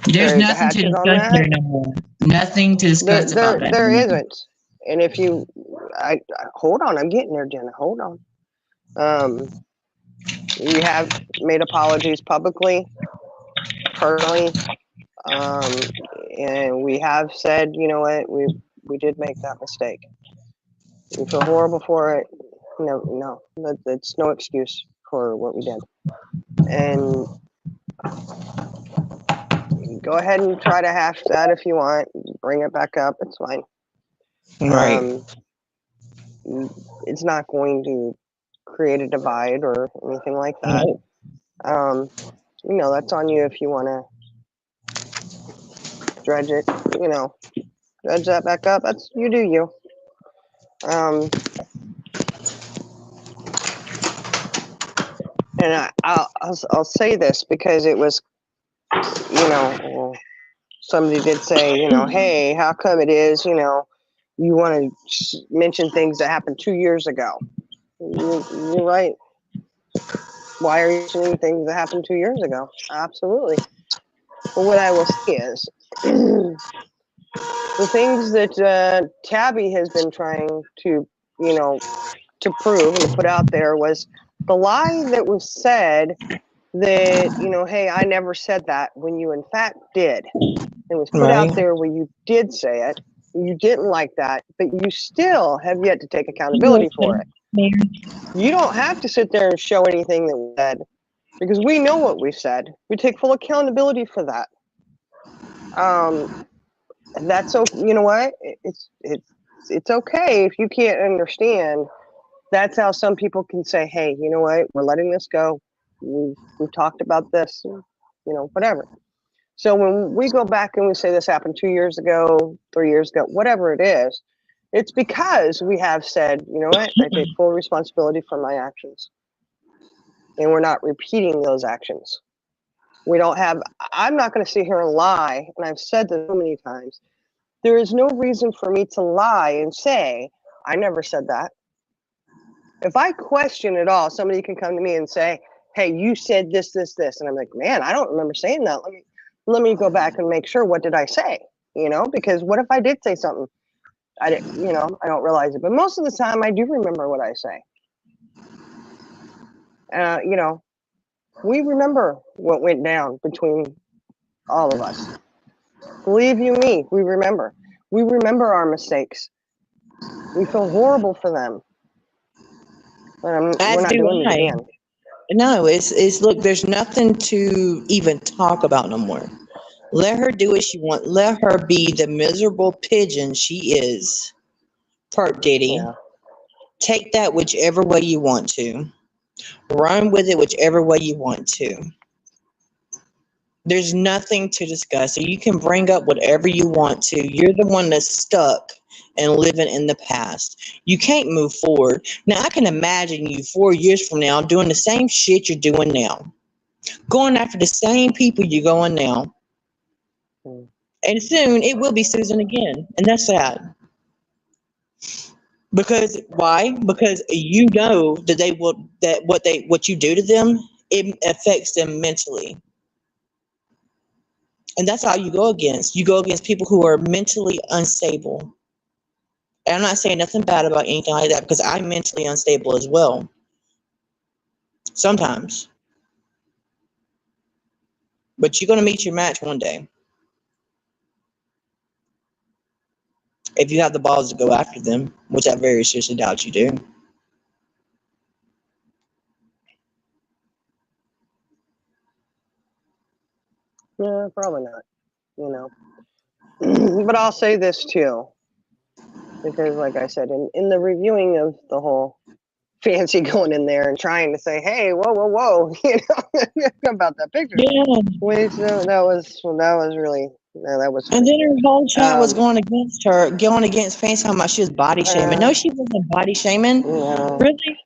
There's nothing to discuss there no more. Nothing to discuss about that. There isn't. And if you, I hold on, I'm getting there, Jenna. Hold on. You have made apologies publicly, personally, and we have said, you know what, we did make that mistake. We feel horrible for it. No, that's no excuse for what we did. And go ahead and try to hash that if you want. Bring it back up. It's fine. Right. It's not going to create a divide or anything like that. Nope. That's on you if you want to dredge it, dredge that back up. That's you do you. And I'll say this because it was, somebody did say, hey, how come it is, you want to mention things that happened 2 years ago? You're right. Why are you mentioning things that happened 2 years ago? Absolutely. But what I will say is, the things that Tabby has been trying to, to prove and to put out there was the lie that was said that, hey, I never said that, when you in fact did. It was put out there where you did say it. You didn't like that, but you still have yet to take accountability for it. You don't have to sit there and show anything that we said, because we know what we said. We take full accountability for that. That's okay. You know what? It's okay if you can't understand. That's how some people can say, hey, you know what? We're letting this go. We've talked about this, whatever. So when we go back and we say this happened 2 years ago, 3 years ago, whatever it is, it's because we have said, you know what? I take full responsibility for my actions. And we're not repeating those actions. I'm not going to sit here and lie. And I've said this so many times. There is no reason for me to lie and say, I never said that. If I question at all, somebody can come to me and say, hey, you said this, this, this. And I'm like, man, I don't remember saying that. Let me go back and make sure. What did I say? Because what if I did say something? I don't realize it. But most of the time I do remember what I say. We remember what went down between all of us. Believe you me, we remember. We remember our mistakes. We feel horrible for them. But we're not doing it again. No, it's look, there's nothing to even talk about no more. Let her do what she wants. Let her be the miserable pigeon she is. Perp Diddy. Yeah. Take that whichever way you want to. Run with it whichever way you want to. There's nothing to discuss. So you can bring up whatever you want to. You're the one that's stuck and living in the past. You can't move forward. Now, I can imagine you 4 years from now doing the same shit you're doing now. Going after the same people you're going now. And soon it will be Susan again. And that's sad. Because why? Because you know that what you do to them, it affects them mentally. And that's how you go against. You go against people who are mentally unstable. And I'm not saying nothing bad about anything like that, because I'm mentally unstable as well. Sometimes. But you're going to meet your match one day. If you have the balls to go after them, which I very seriously doubt you do. Yeah, probably not, But I'll say this too. Because like I said, in the reviewing of the whole Fancy going in there and trying to say, hey, whoa, about that picture. Yeah. Wait, so that was really, that was funny. And then her whole chat was going against her, going against Fancy, talking about she was body shaming. No, she wasn't body shaming. No. Really?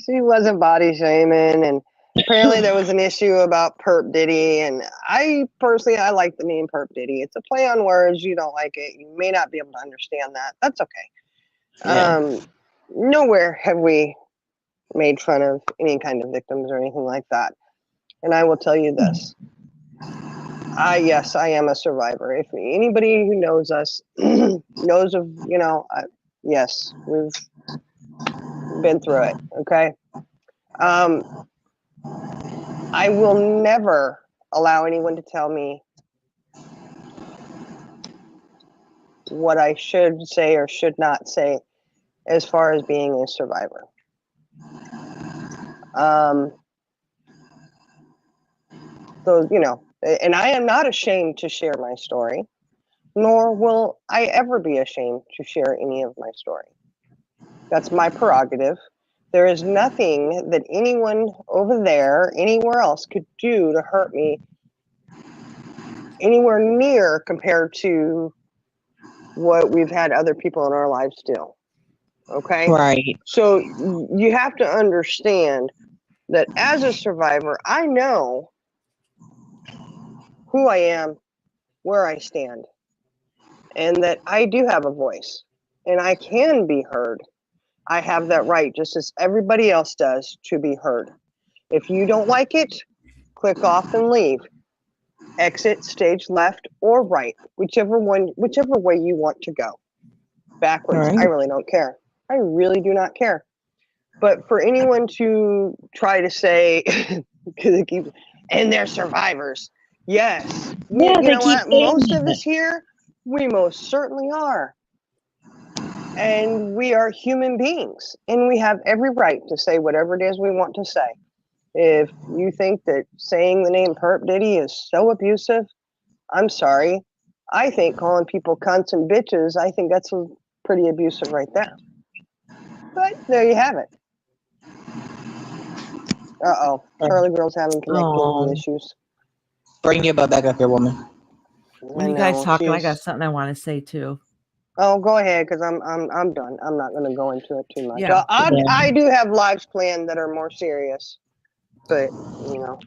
She wasn't body shaming, and apparently there was an issue about Perp Diddy, and I personally, I like the name Perp Diddy. It's a play on words. You don't like it, you may not be able to understand that. That's okay. Yeah. Nowhere have we made fun of any kind of victims or anything like that. And I will tell you this. Yes, I am a survivor. If anybody who knows us knows of, yes, we've been through it. Okay. I will never allow anyone to tell me what I should say or should not say as far as being a survivor. So, and I am not ashamed to share my story, nor will I ever be ashamed to share any of my story. That's my prerogative. There is nothing that anyone over there, anywhere else, could do to hurt me anywhere near compared to what we've had other people in our lives do. Okay? Right. So you have to understand that as a survivor, I know who I am, where I stand, and that I do have a voice and I can be heard. I have that right, just as everybody else does, to be heard. If you don't like it, click off and leave. Exit stage left or right, whichever way you want to go. Backwards, Right. I really don't care. I really do not care. But for anyone to try to say, because it keeps, and they're survivors. Yes. Yeah, You they know keep what? saying Most of that. us here, we most certainly are. And we are human beings. And we have every right to say whatever it is we want to say. If you think that saying the name Perp Diddy is so abusive, I'm sorry. I think calling people cunts and bitches, I think that's pretty abusive right there. But there you have it. Uh-oh. Charlie Girl's having connectivity Oh. issues. Bring your butt back up here, woman. When you guys talking, I got something I want to say too. Oh, go ahead, because I'm done. I'm not going to go into it too much. Yeah. I do have lives planned that are more serious, but you know,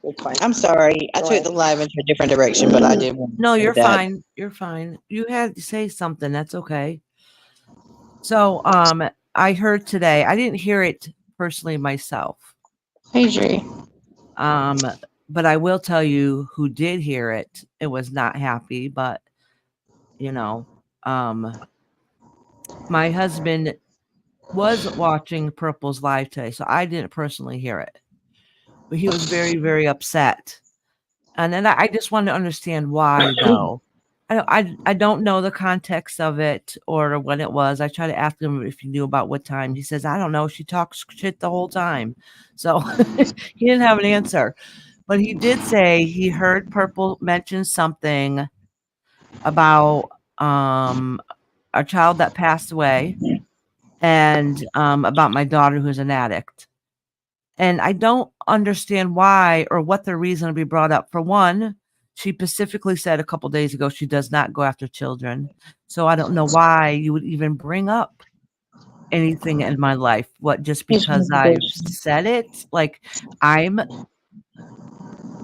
it's fine. I'm sorry. I Go took ahead. the live into a different direction, but I did want to No, say you're that. fine. You're fine. You had to say something. That's okay. So, I heard today. I didn't hear it personally myself. Hey, Dre. But I will tell you who did hear it. It was not happy, but you know, my husband was watching Purple's live today, so I didn't personally hear it. But he was very, very upset. And then I just wanted to understand why, though. I don't know the context of it or when it was. I tried to ask him if he knew about what time. He says, I don't know. She talks shit the whole time. So he didn't have an answer. But he did say he heard Purple mention something about a child that passed away and about my daughter who's an addict. And I don't understand why or what the reason to be brought up. For one, she specifically said a couple days ago she does not go after children. So I don't know why you would even bring up anything in my life. What, just because I've said it? Like, I'm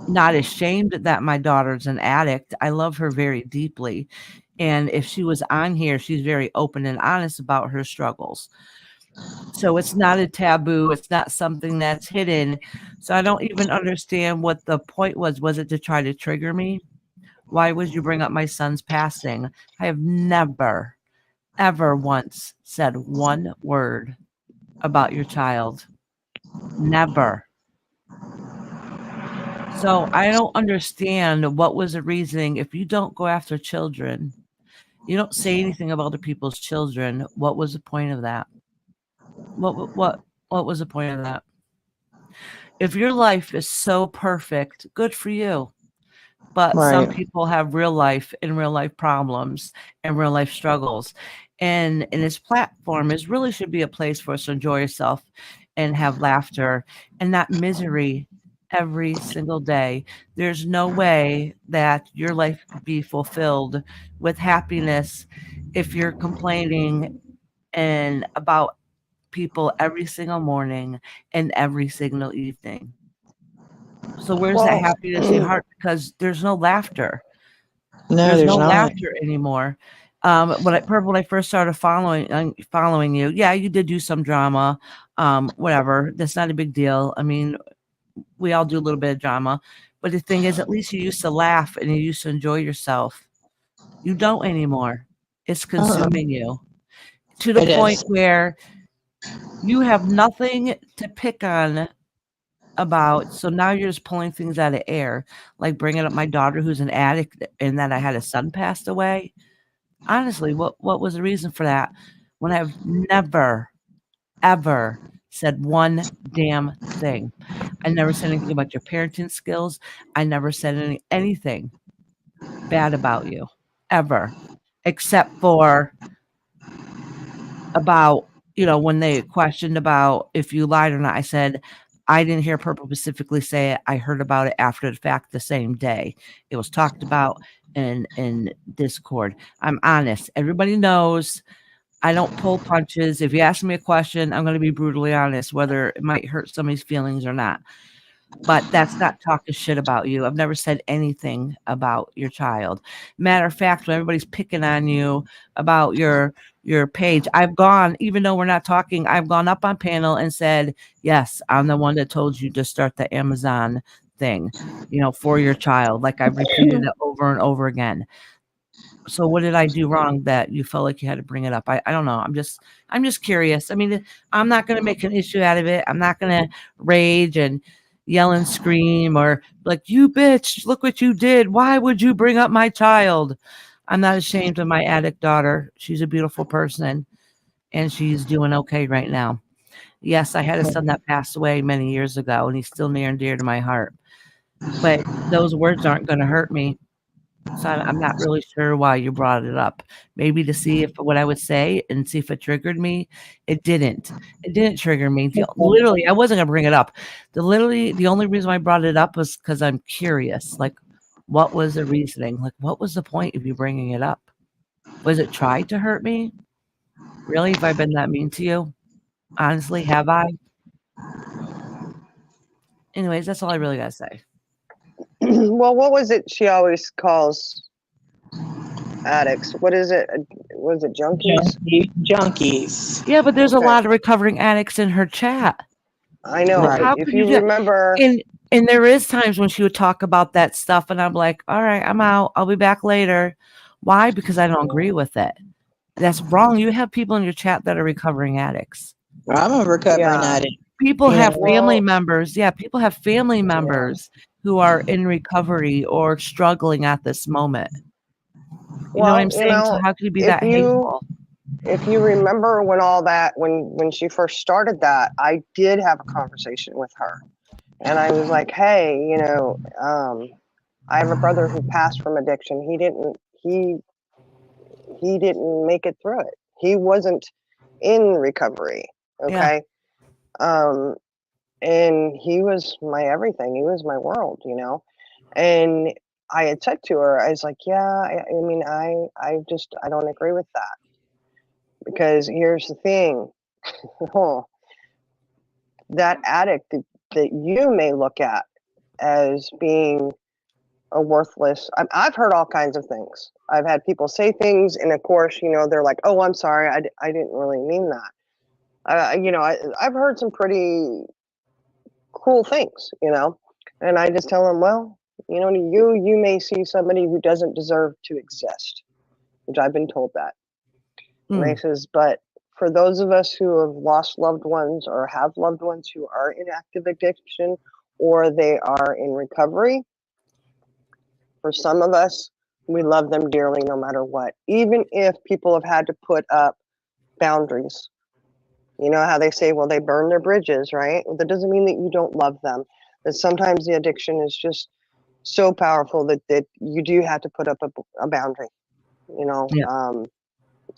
not ashamed that my daughter's an addict. I love her very deeply. And if she was on here, she's very open and honest about her struggles. So it's not a taboo. It's not something that's hidden. So I don't even understand what the point was. Was it to try to trigger me? Why would you bring up my son's passing? I have never, ever once said one word about your child. Never. So I don't understand what was the reasoning. If you don't go after children, you don't say anything about other people's children. What was the point of that? What was the point of that? If your life is so perfect, good for you. But some Right. people have real life and real life problems and real life struggles. And this platform is really should be a place for us to enjoy yourself and have laughter and not misery every single day. There's no way that your life could be fulfilled with happiness if you're complaining and about people every single morning and every single evening. So where's that happiness in your heart? Because there's no laughter. No, There's there's no not. laughter anymore. When I first started following you, yeah, you did do some drama, whatever. That's not a big deal. I mean, we all do a little bit of drama, but the thing is, at least you used to laugh and you used to enjoy yourself. You don't anymore. It's consuming you to the It point is. where you have nothing to pick on about. So now you're just pulling things out of air, like bringing up my daughter who's an addict and that I had a son passed away. Honestly, what was the reason for that? When I've never, ever said one damn thing. I never said anything about your parenting skills. I never said anything bad about you, ever, except for about, when they questioned about if you lied or not. I said, I didn't hear Purple specifically say it. I heard about it after the fact the same day. It was talked about in Discord. I'm honest. Everybody knows I don't pull punches. If you ask me a question, I'm going to be brutally honest, whether it might hurt somebody's feelings or not. But that's not talking shit about you. I've never said anything about your child. Matter of fact, when everybody's picking on you about your page, I've gone, even though we're not talking, I've gone up on panel and said, yes, I'm the one that told you to start the Amazon thing, for your child. Like I've repeated it over and over again. So what did I do wrong that you felt like you had to bring it up? I don't know. I'm just curious. I mean, I'm not going to make an issue out of it. I'm not going to rage and yell and scream or like, you bitch, look what you did. Why would you bring up my child? I'm not ashamed of my addict daughter. She's a beautiful person and she's doing okay right now. Yes, I had a son that passed away many years ago and he's still near and dear to my heart. But those words aren't going to hurt me. So I'm not really sure why you brought it up. Maybe to see if what I would say and see if it triggered me. It didn't. It didn't trigger me. Literally, I wasn't gonna bring it up. The only reason I brought it up was because I'm curious. Like, what was the reasoning? Like, what was the point of you bringing it up? Was it tried to hurt me? Really? Have I been that mean to you? Honestly, have I? Anyways, that's all I really gotta say. Well, what was it she always calls addicts? What is it? Was it junkies? Junkies. Yeah, but there's a Okay. lot of recovering addicts in her chat. I know. Right. How If could you you remember, And there is times when she would talk about that stuff and I'm like, all right, I'm out. I'll be back later. Why? Because I don't agree with it. That's wrong. You have people in your chat that are recovering addicts. I'm a recovering Yeah. addict. People have Well, family members. Yeah, people have family members who are in recovery or struggling at this moment. You know what I'm saying? So how could you be that hateful? if you remember when all that when she first started that, I did have a conversation with her, and I was like, hey, I have a brother who passed from addiction. He didn't make it through it. He wasn't in recovery. Okay. And he was my everything. He was my world, and I had said to her, I was like, yeah, I mean, I don't agree with that, because here's the thing. That addict that you may look at as being a worthless, I've heard all kinds of things. I've had people say things, and of course, they're like, oh, I'm sorry, I didn't really mean that. I've heard some pretty cool things, and I just tell them, well, you may see somebody who doesn't deserve to exist, which I've been told that. And I says, but for those of us who have lost loved ones or have loved ones who are in active addiction or they are in recovery, for some of us, we love them dearly no matter what, even if people have had to put up boundaries. You know how they say, well, they burn their bridges, right? Well, that doesn't mean that you don't love them. That sometimes the addiction is just so powerful that you do have to put up a boundary.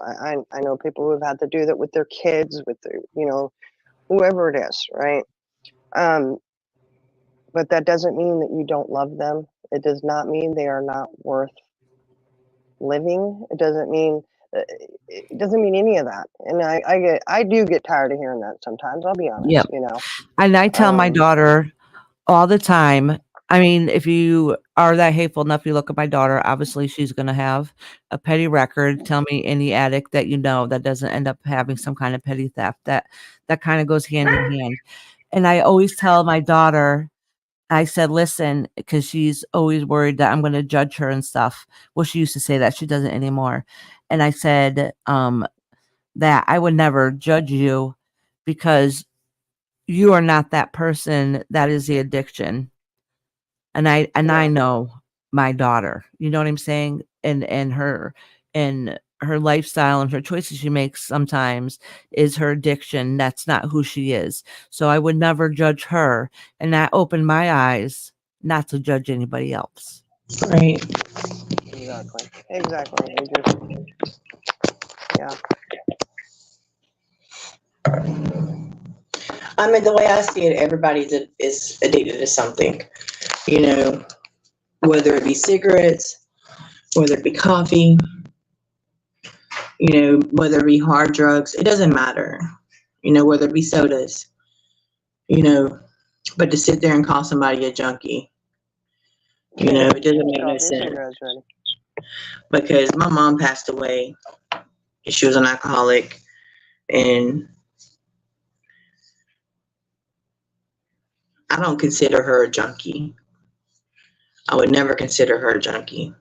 I know people who have had to do that with their kids, with their, whoever it is, right? But that doesn't mean that you don't love them. It does not mean they are not worth living. It doesn't mean any of that. And I do get tired of hearing that sometimes. I'll be honest. Yep. And I tell my daughter all the time. I mean, if you are that hateful enough, you look at my daughter, obviously she's going to have a petty record. Tell me any addict that that doesn't end up having some kind of petty theft. That kind of goes hand in hand. And I always tell my daughter, I said, listen, because she's always worried that I'm going to judge her and stuff. Well, she used to say that. She doesn't anymore. And I said that I would never judge you because you are not that person. That is the addiction. And I know my daughter, you know what I'm saying? And her lifestyle and her choices she makes sometimes is her addiction. That's not who she is. So I would never judge her. And that opened my eyes not to judge anybody else. Right. Exactly. I mean, the way I see it, everybody is addicted to something. You know, whether it be cigarettes, whether it be coffee, you know, whether it be hard drugs, it doesn't matter. You know, whether it be sodas, you know, but to sit there and call somebody a junkie, you know, it doesn't make no sense. Because my mom passed away. She was an alcoholic, and I don't consider her a junkie. I would never consider her a junkie.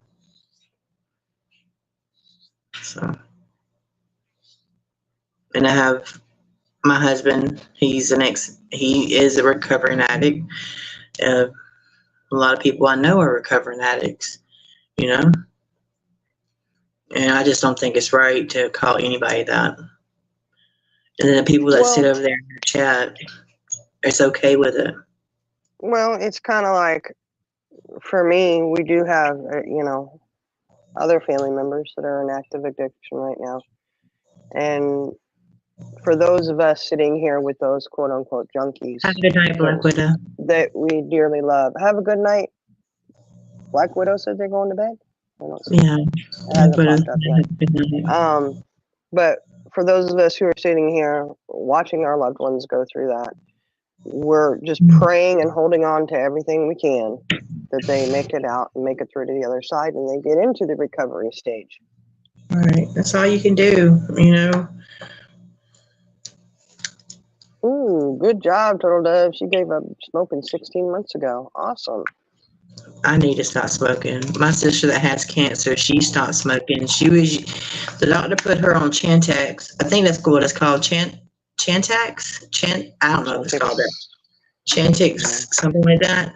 So, and I have my husband. He is a recovering addict. A lot of people I know are recovering addicts. You know, and I just don't think it's right to call anybody that. And then the people that sit over there in the chat, it's okay with it. Well, it's kind of like, for me, we do have, other family members that are in active addiction right now. And for those of us sitting here with those quote unquote junkies. Have a good night, Black Widow. That we dearly love. Have a good night. Black Widow said they're going to bed? I don't see Yeah. it hasn't popped up yet. But for those of us who are sitting here watching our loved ones go through that, we're just praying and holding on to everything we can that they make it out and make it through to the other side and they get into the recovery stage. All right. That's all you can do, you know. Ooh, good job, Turtle Dove. She gave up smoking 16 months ago. Awesome. I need to stop smoking. My sister that has cancer, she stopped smoking. The doctor put her on Chantix. I think that's what it's called. Chantix? I don't know what it's called. Chantix, something like that.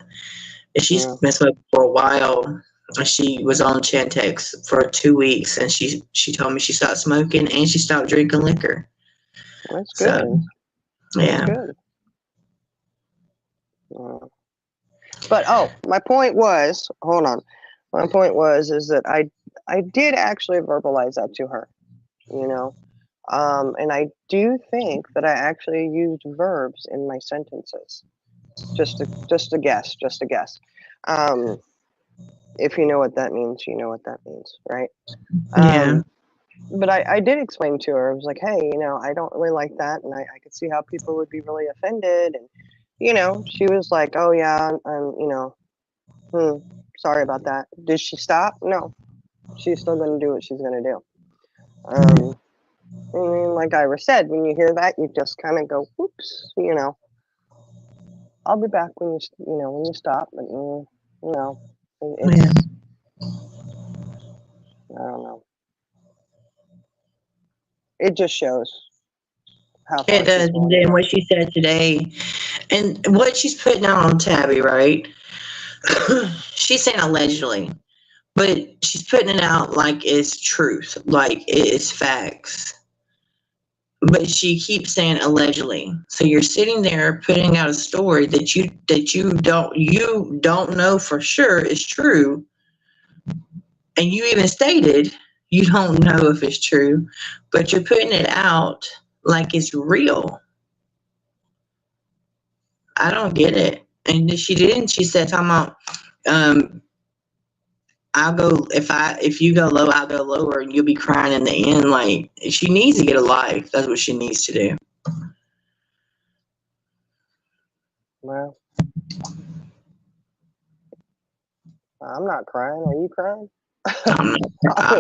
And she's been smoking for a while. She was on Chantix for 2 weeks, and she told me she stopped smoking and she stopped drinking liquor. That's good. So, yeah. That's good. But my point was, hold on. My point is that I did actually verbalize that to her, you know. And I do think that I actually used verbs in my sentences. Just a guess. If you know what that means, you know what that means, right? Yeah. But I did explain to her, I was like, hey, I don't really like that. And I could see how people would be really offended. And, she was like, oh, yeah, sorry about that. Did she stop? No. She's still going to do what she's going to do. I mean, like Ira said, when you hear that, you just kind of go, whoops, I'll be back when you stop. But, it's, I don't know. It just shows how far it does. And then what she said today, and what she's putting out on Tabby, right? She's saying allegedly, but she's putting it out like it's truth, like it is facts. But she keeps saying allegedly. So you're sitting there putting out a story that you don't know for sure is true, and you even stated you don't know if it's true, but you're putting it out like it's real. I don't get it. And she didn't. She said, "Talking about, I'll go if you go low, I'll go lower, and you'll be crying in the end." Like, she needs to get a life. That's what she needs to do. Well, I'm not crying. Are you crying? I'm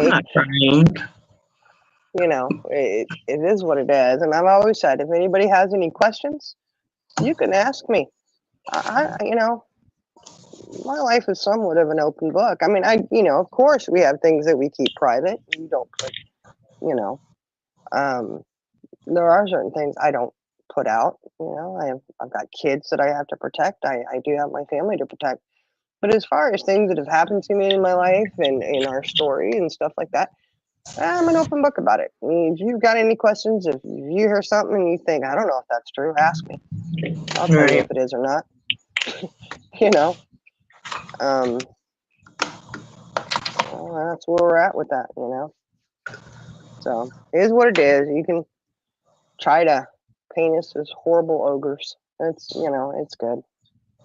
not crying. It is what it is. And I've always said, if anybody has any questions, you can ask me. My life is somewhat of an open book. I mean, of course we have things that we keep private. We don't put, there are certain things I don't put out. I've got kids that I have to protect. I do have my family to protect. But as far as things that have happened to me in my life and in our story and stuff like that, I'm an open book about it. I mean, if you've got any questions, if you hear something and you think, I don't know if that's true, ask me. I'll tell you if it is or not. Well, that's where we're at with that, So it is what it is. You can try to paint us as horrible ogres. It's it's good.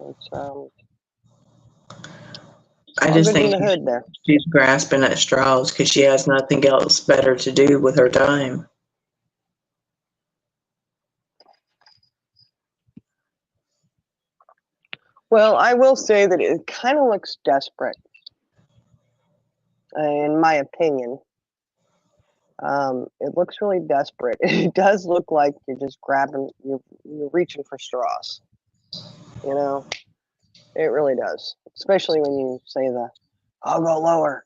It's I all just good in think the hood there. she's grasping at straws because she has nothing else better to do with her time. Well, I will say that it kind of looks desperate, in my opinion. It looks really desperate. It does look like you're just grabbing, you're reaching for straws. You know, it really does. Especially when you say "I'll go lower."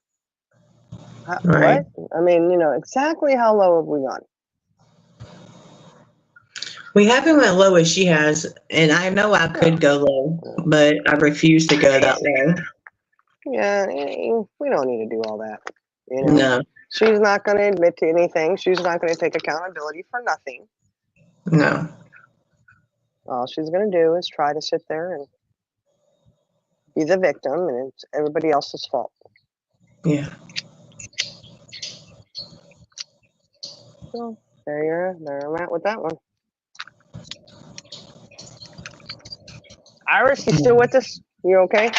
Right. What? I mean, exactly how low have we gone? We haven't went low as she has, and I know I could go low, but I refuse to go that low. Yeah, we don't need to do all that. No, She's not going to admit to anything. She's not going to take accountability for nothing. no. All she's going to do is try to sit there and be the victim, and it's everybody else's fault. Yeah. So there I'm at with that one. Iris, you still with us? You okay?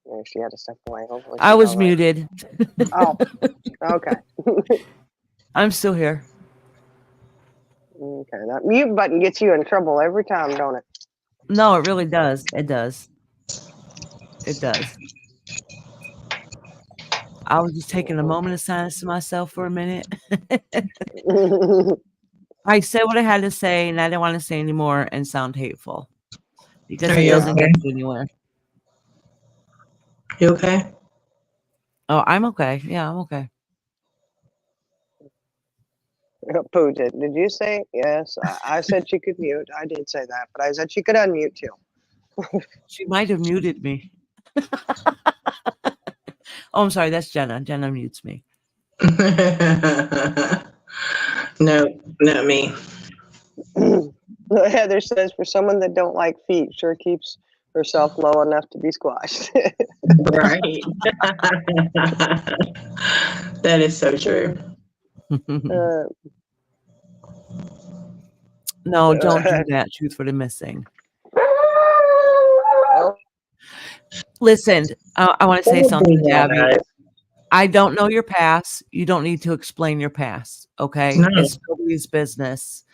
Yeah, she had to step away. Hopefully I she's was all right. muted. Oh, okay. I'm still here. Okay, that mute button gets you in trouble every time, don't it? No, it really does. It does. It does. I was just taking a moment of silence to myself for a minute. I said what I had to say, and I didn't want to say anymore and sound hateful because Are it you doesn't okay? get you anywhere. You okay? Oh, I'm okay. Yeah, I'm okay. Pooh, did you say yes? I said she could mute. I did say that, but I said she could unmute too. She might have muted me. Oh, I'm sorry. That's Jenna. Jenna mutes me. No, not me. Heather says, for someone that don't like feet, sure keeps herself low enough to be squashed. Right. That is so true. No, don't do that. Truth for the missing. Listen, I want to say something, Tabby. I don't know your past. You don't need to explain your past. Okay. No. It's nobody's business.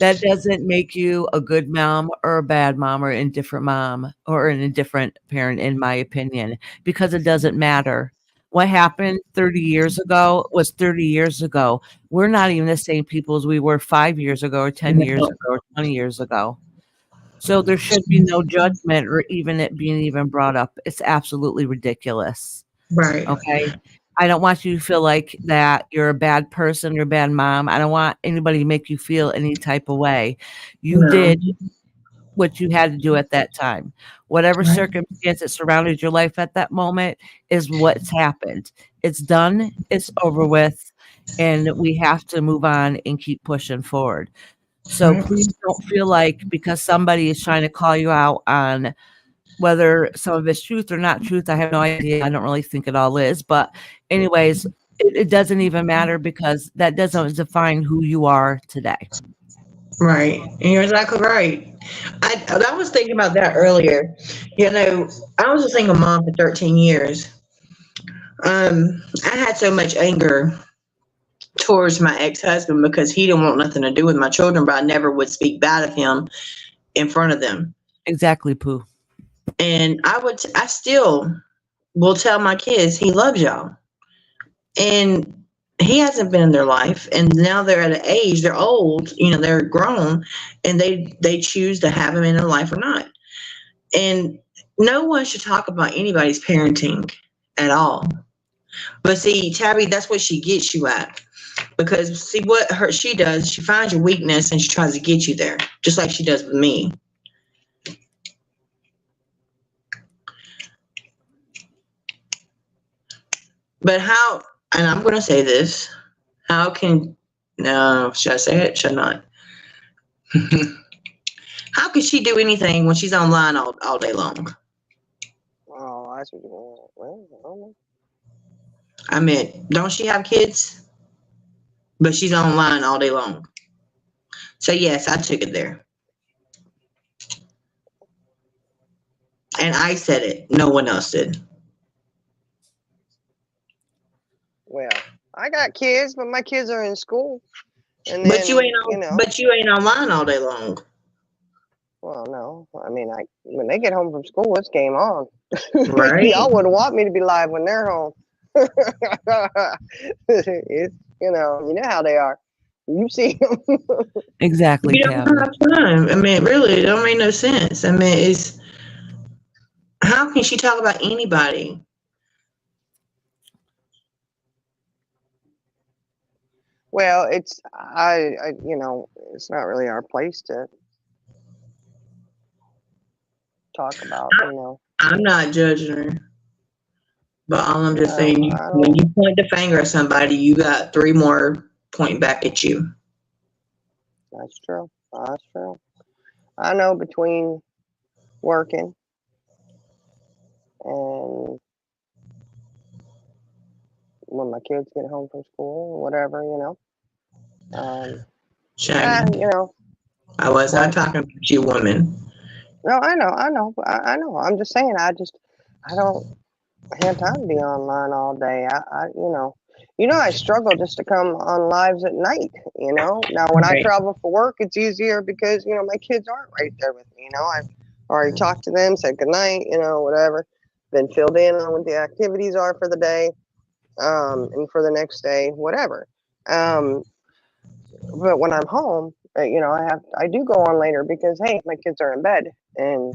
That doesn't make you a good mom or a bad mom or an indifferent mom or an indifferent parent, in my opinion, because it doesn't matter. What happened 30 years ago was 30 years ago. We're not even the same people as we were 5 years ago or 10 years ago or 20 years ago. So there should be no judgment or even it being even brought up. It's absolutely ridiculous. Right. Okay. I don't want you to feel like that you're a bad person, you're a bad mom. I don't want anybody to make you feel any type of way. You did what you had to do at that time. Whatever circumstance that surrounded your life at that moment is what's happened. It's done, it's over with, and we have to move on and keep pushing forward. So please don't feel like because somebody is trying to call you out on whether some of it's truth or not truth, I have no idea. I don't really think it all is. But anyways, it doesn't even matter because that doesn't define who you are today. Right. And you're exactly right. I was thinking about that earlier. I was a single mom for 13 years. I had so much anger towards my ex-husband because he didn't want nothing to do with my children, but I never would speak bad of him in front of them. Exactly, Pooh. And I still will tell my kids he loves y'all. And he hasn't been in their life, and now they're at an age, they're old, they're grown, and they choose to have him in their life or not. And no one should talk about anybody's parenting at all. But see, Tabby, that's what she gets you at. Because see what she does, she finds your weakness and she tries to get you there, just like she does with me. But how, and I'm going to say this, no, should I say it? Should I not? How could she do anything when she's online all day long? Oh, that's what you want. Well, I don't know. I mean, don't she have kids? But she's online all day long. So yes, I took it there. And I said it. No one else did. Well, I got kids, but my kids are in school. And But then, you ain't on, but you ain't online all day long. well, no. I mean, when they get home from school, it's game on. Right. Y'all wouldn't want me to be live when they're home. It's, you know how they are. You see them. Exactly, You don't Kevin. have time. I mean, really, it don't make no sense. I mean, it's how can she talk about anybody? Well, it's it's not really our place to talk about. I'm not judging her, but all I'm just No, saying, I when don't. you point the finger at somebody, you got three more pointing back at you. That's true. That's true. I know between working and when my kids get home from school or whatever, Shannon, you know, I was not what? talking about you, women. No, I know, I know. I'm just saying, I don't have time to be online all day. I struggle just to come on lives at night. Now when I Right. travel for work, it's easier because my kids aren't right there with me. I've already talked to them, said goodnight, whatever, been filled in on what the activities are for the day, and for the next day, whatever. But when I'm home, I do go on later because hey, my kids are in bed, and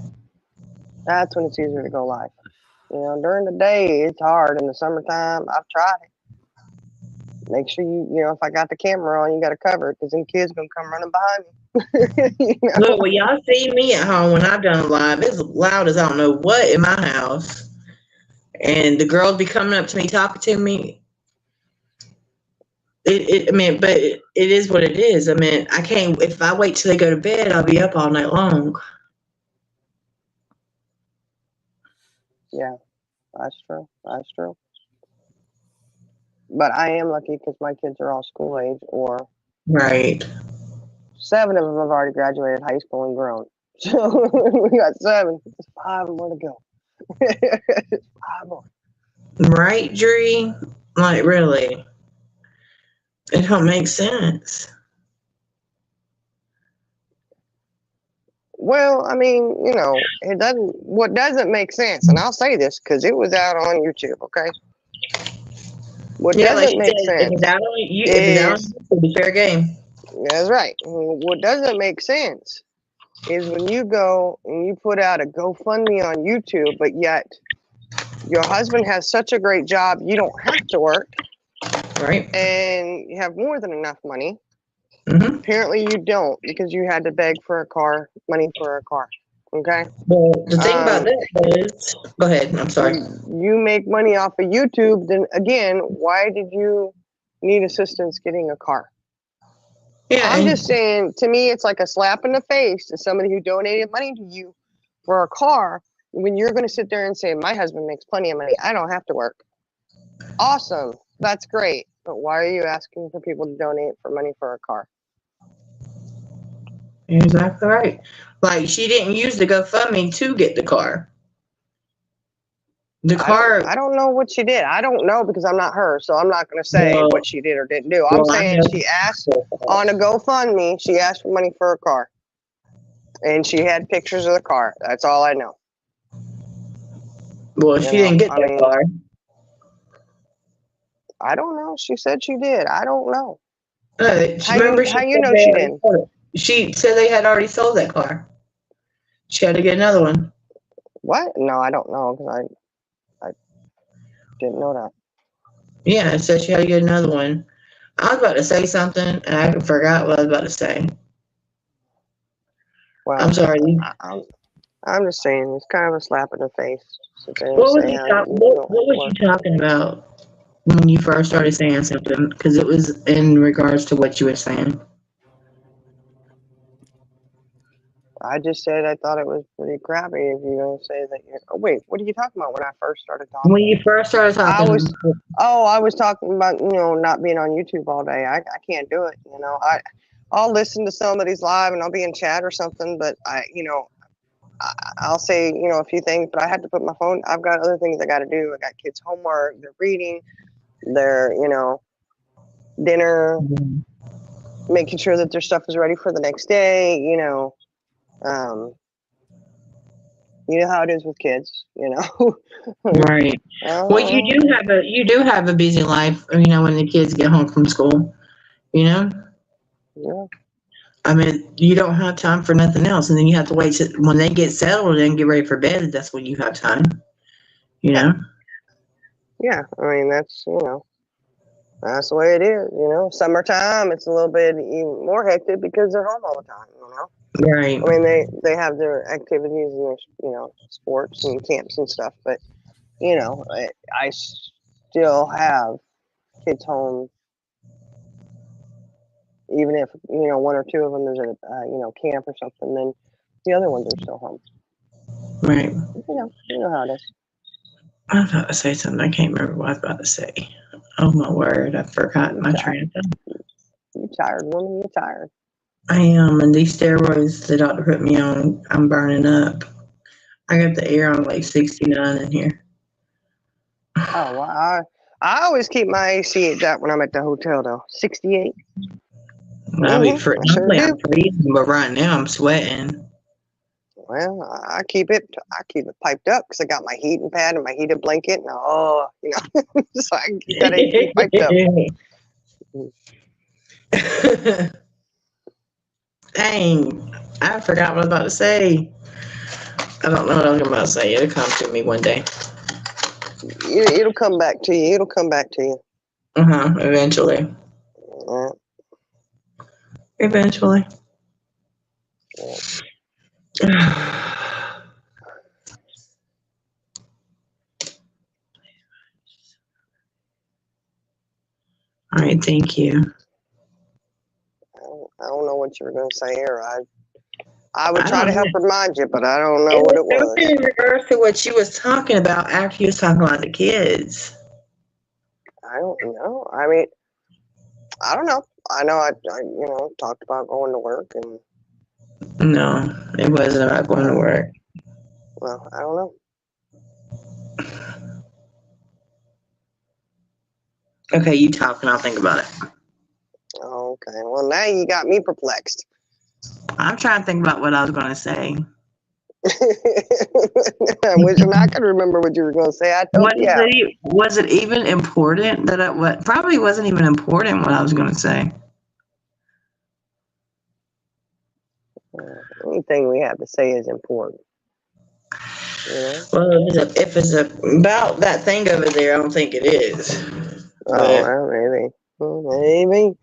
that's when it's easier to go live. During the day, it's hard. In the summertime, I've tried it. Make sure if I got the camera on, you got to cover it because them kids gonna come running behind me. Look, when y'all see me at home when I've done live, it's loud as I don't know what in my house. And the girls be coming up to me, talking to me. But it is what it is. I mean, I can't, if I wait till they go to bed, I'll be up all night long. Yeah, that's true. That's true. But I am lucky because my kids are all school age, or Right. 7 of them have already graduated high school and grown. So we got 7. There's 5 more to go. 5 more. Right, Dree? Like, really? It don't make sense. Well, I mean, it doesn't. What doesn't make sense, and I'll say this because it was out on YouTube. Okay, what Yeah, like doesn't she make said, if sense it's out on you, if it's out on is you, it'll be fair game. that's right. What doesn't make sense is when you go and you put out a GoFundMe on YouTube, but yet your husband has such a great job, you don't have to work, Right? and you have more than enough money. Mm-hmm. Apparently, you don't because you had to beg for money for a car. Okay. Well, the thing about that is, go ahead. I'm sorry. You make money off of YouTube, then again, why did you need assistance getting a car? Yeah, I'm and just saying, to me, it's like a slap in the face to somebody who donated money to you for a car when you're going to sit there and say, my husband makes plenty of money. I don't have to work. Awesome. That's great. But why are you asking for people to donate for money for a car? exactly right. Like she didn't use the GoFundMe to get the car. The car. I don't know what she did. I don't know because I'm not her, so I'm not going to say Well, what she did or didn't do. I'm well, I saying know. she asked on a GoFundMe, she asked for money for a car. And she had pictures of the car. That's all I know. Well, she didn't get that car. I don't know. She said she did. I don't know. Remember, How you know she didn't? She said they had already sold that car. She had to get another one. What? No, I don't know because I didn't know that. Yeah, it said she had to get another one. I was about to say something and I forgot what I was about to say. Well, I'm sorry. I'm just saying it's kind of a slap in the face. Sit there and What was say, you don't what was you talking about when you first started saying something? Because it was in regards to what you were saying. I just said I thought it was pretty crappy if you're going to say that you're. Oh, wait, what are you talking about when I first started talking? When you first started talking. I was talking about, not being on YouTube all day. I can't do it. I'll listen to somebody's live and I'll be in chat or something, but I'll say, a few things, but I had to put my phone. I've got other things I got to do. I got kids' homework, they're reading, they're, dinner, making sure that their stuff is ready for the next day, you know how it is with kids, Right. Well, you do have a busy life, when the kids get home from school, Yeah. I mean, you don't have time for nothing else, and then you have to wait when they get settled and get ready for bed. That's when you have time, Yeah, I mean, that's the way it is. Summertime, it's a little bit even more hectic because they're home all the time. Right. I mean, they have their activities and their sports and camps and stuff, but I still have kids home, even if one or two of them is at camp or something. Then the other ones are still home. Right. You know how it is. I was about to say something. I can't remember what I was about to say. Oh my word! I've forgotten my train of thought. You're tired, woman. You're tired. I am, and these steroids the doctor put me on, I'm burning up. I got the air on like 69 in here. Oh, well, I always keep my AC at that when I'm at the hotel, though. 68. I'm do. freezing, but right now I'm sweating. Well, I keep it piped up because I got my heating pad and my heated blanket, and so I keep that AC piped up. Dang, I forgot what I was about to say. I don't know what I was about to say. It'll come to me one day. It'll come back to you. Eventually. Eventually. All right, thank you. I don't know what you were going to say, or I would try to help remind you, but I don't know what it was. It was in regards to what she was talking about after you was talking about the kids. I don't know. I mean, I don't know. I know I talked about going to work and. No, it wasn't about going to work. Well, I don't know. Okay, you talk and I'll think about it. Okay. Well, now you got me perplexed. I'm trying to think about what I was going to say. I wish I could remember what you were going to say. I told you. Was it even important that probably wasn't even important what I was going to say. Anything we have to say is important. Well, if it's about that thing over there, I don't think it is. Well, maybe.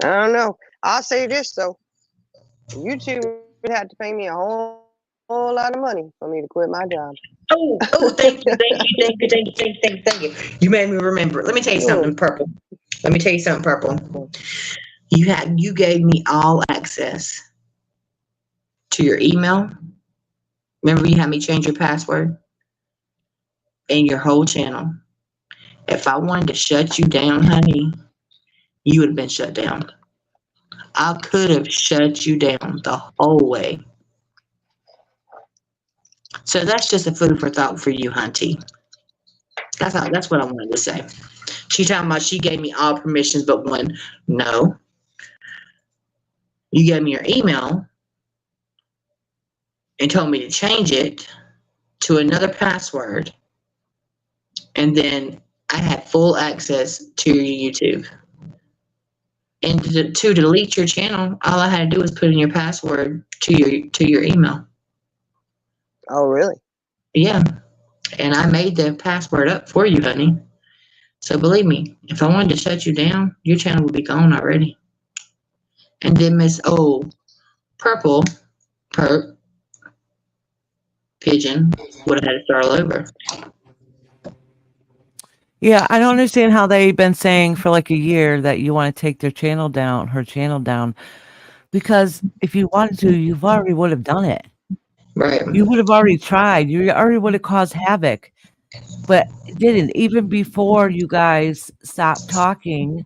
I don't know. I'll say this though. You two would have to pay me a whole lot of money for me to quit my job. Oh, thank you. You made me remember. Let me tell you something, Purple. You gave me all access to your email. Remember you had me change your password and your whole channel. If I wanted to shut you down, honey, you would have been shut down. I could have shut you down the whole way. So that's just a food for thought for you, hunty. That's what I wanted to say. She talking about she gave me all permissions but one. No. You gave me your email and told me to change it to another password. And then I had full access to your YouTube. And to delete your channel, all I had to do was put in your password to your email. Oh, really? Yeah. And I made the password up for you, honey. So believe me, if I wanted to shut you down, your channel would be gone already. And then Miss Purple Pigeon would have had to start all over. Yeah, I don't understand how they've been saying for like a year that you want to take her channel down, because if you wanted to, you've already would have done it. Right. You would have already tried. You already would have caused havoc. but it didn't. Even before you guys stopped talking,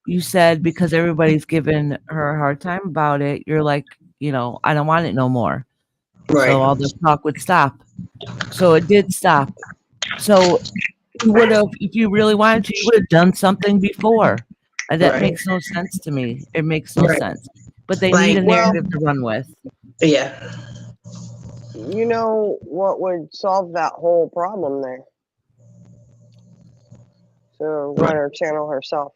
you said because everybody's giving her a hard time about it, you're like, I don't want it no more. Right. So all the talk would stop. So it did stop. So you would have, if you really wanted to, you would have done something before. And that Right. makes no sense to me. It makes no Right. sense. But they need Like, a Well, narrative to run with. yeah. you know what would solve that whole problem there? To run her channel herself.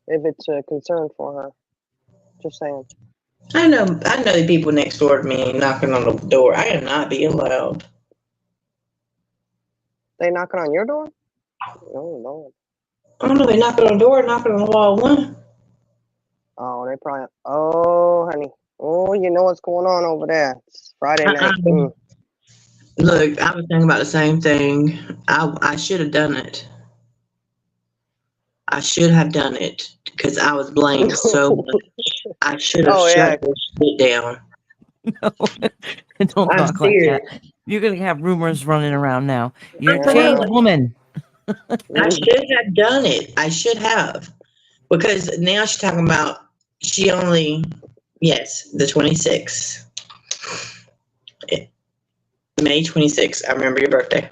If it's a concern for her. Just saying. I know the people next door to me knocking on the door. I am not being loud. They knocking on your door? Oh, Lord. I don't know, they knocking on the door, knocking on the wall. One. Oh, they probably. Oh, honey. Oh, you know what's going on over there. It's Friday night. Look, I was thinking about the same thing. I should have done it. I should have done it because I was blamed so much. I should have Oh, yeah. shut this shit down. No, don't I'm talk like that. serious. You're going to have rumors running around now. You're a For changed real. woman. I should have done it. I should have. Because now she's talking about she only, yes, the 26th. May 26th. I remember your birthday.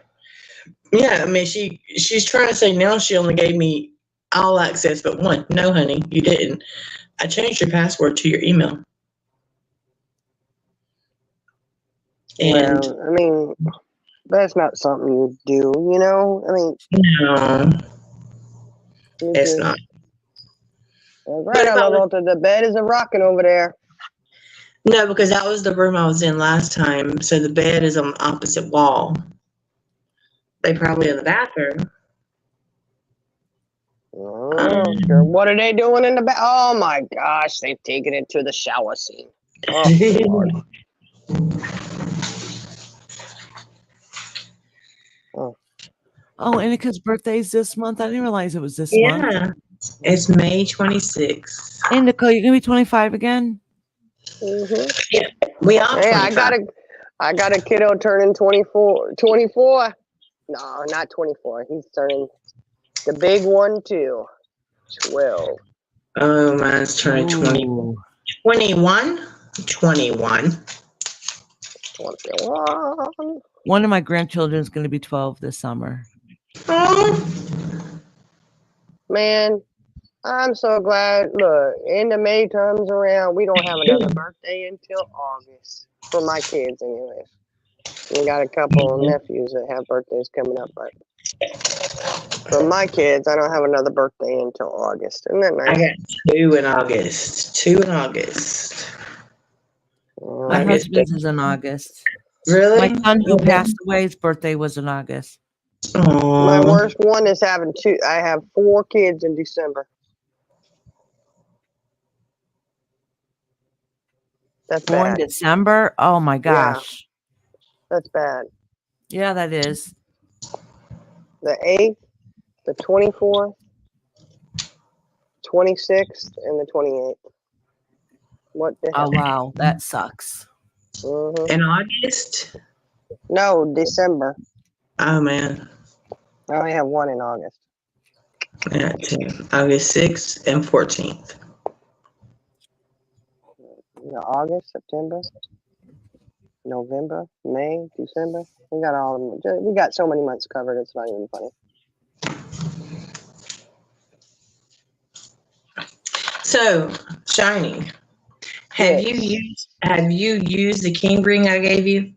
Yeah, I mean, she's trying to say now she only gave me all access but one. No, honey, you didn't. I changed your password to your email. And well, I mean, that's not something you do, you know? I mean, no, you it's just, not. all right, I love the bed is a rocking over there. No, because that was the room I was in last time. So the bed is on the opposite wall. They probably in the bathroom. Oh, sure. What are they doing in the back? Oh my gosh, they've taken it to the shower scene. Oh, Lord. Oh, Annika's birthday's this month. I didn't realize it was this month. Yeah, it's May 26th. Annika, you're going to be 25 again? Mm-hmm. Yeah, we are. Hey, 25. I got a kiddo turning 24. 24. No, not 24. He's turning the big one too. 12. Oh, mine's turning 20. Ooh. 21? 21. 21. One of my grandchildren is going to be 12 this summer. Oh. Man, I'm so glad. Look, end of May comes around. We don't have another birthday until August. For my kids, anyway. We got a couple of nephews that have birthdays coming up, but for my kids, I don't have another birthday until August. Isn't that nice? I got 2 in August. 2 in August. My husband's is in August. Really? My son who passed away, his birthday was in August. Aww. My worst one is having 2. I have 4 kids in December. That's Born bad. December? Oh my gosh. Yeah, that's bad. Yeah, that is. The 8th, the 24th, 26th, and the 28th. What the hell? Oh wow, that sucks. Mm-hmm. In August? No, December. Oh man. I only have 1 in August. Yeah, 2. August 6th and 14th. August, September, November, May, December. We got all of them. We got so many months covered. It's not even funny. So, Shiny, have you used the king ring I gave you?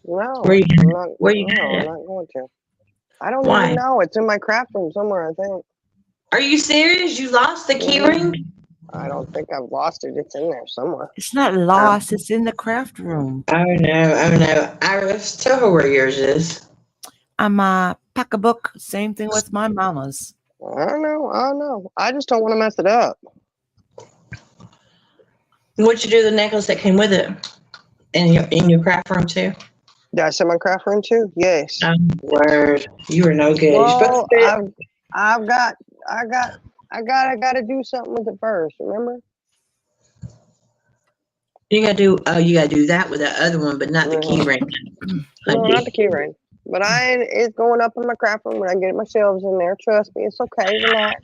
No, Where you I'm not, where you no, got I'm it? not going to. I don't Why? even know. It's in my craft room somewhere, I think. Are you serious? You lost the key ring? I don't think I've lost it. It's in there somewhere. It's not lost, it's in the craft room. Oh no. Iris, tell her where yours is. I'm a pocketbook. Same thing with my mama's. I don't know. I just don't want to mess it up. What'd you do with the necklace that came with it? In your craft room too? Did I send my craft room too? Yes. Word. You are no good. Well, I gotta do something with it first. Remember? You gotta do that with that other one, but not the key ring. No, not the key ring. But it's going up in my craft room when I get my shelves in there. Trust me, it's okay. Relax.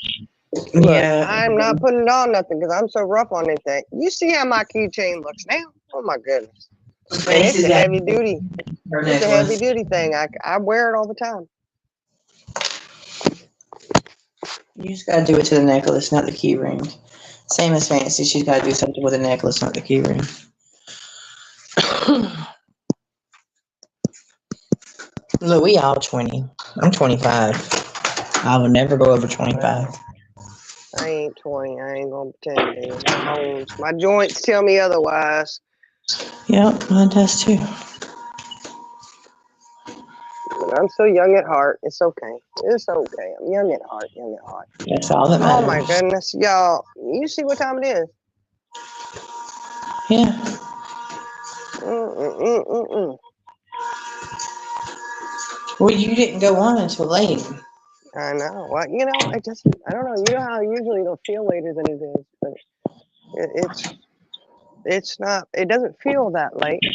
Look, Yeah. I'm not putting on nothing because I'm so rough on this thing. You see how my keychain looks now? Oh my goodness. And it's a heavy duty. It's a heavy duty thing. I wear it all the time. You just gotta do it to the necklace, not the key ring. Same as Fancy. She's gotta do something with a necklace, not the key ring. Look, we all 20. I'm 25. I will never go over 25. I ain't 20. I ain't gonna pretend to. My bones, my joints tell me otherwise. Yep, mine does too. But I'm so young at heart. It's okay. It's okay. I'm young at heart. Young at heart. That's all that matters. Oh my goodness, y'all! You see what time it is? Yeah. Well, you didn't go on until late. I know. Well, I don't know. You know how usually it'll feel later than it is, but it's not. It doesn't feel that late.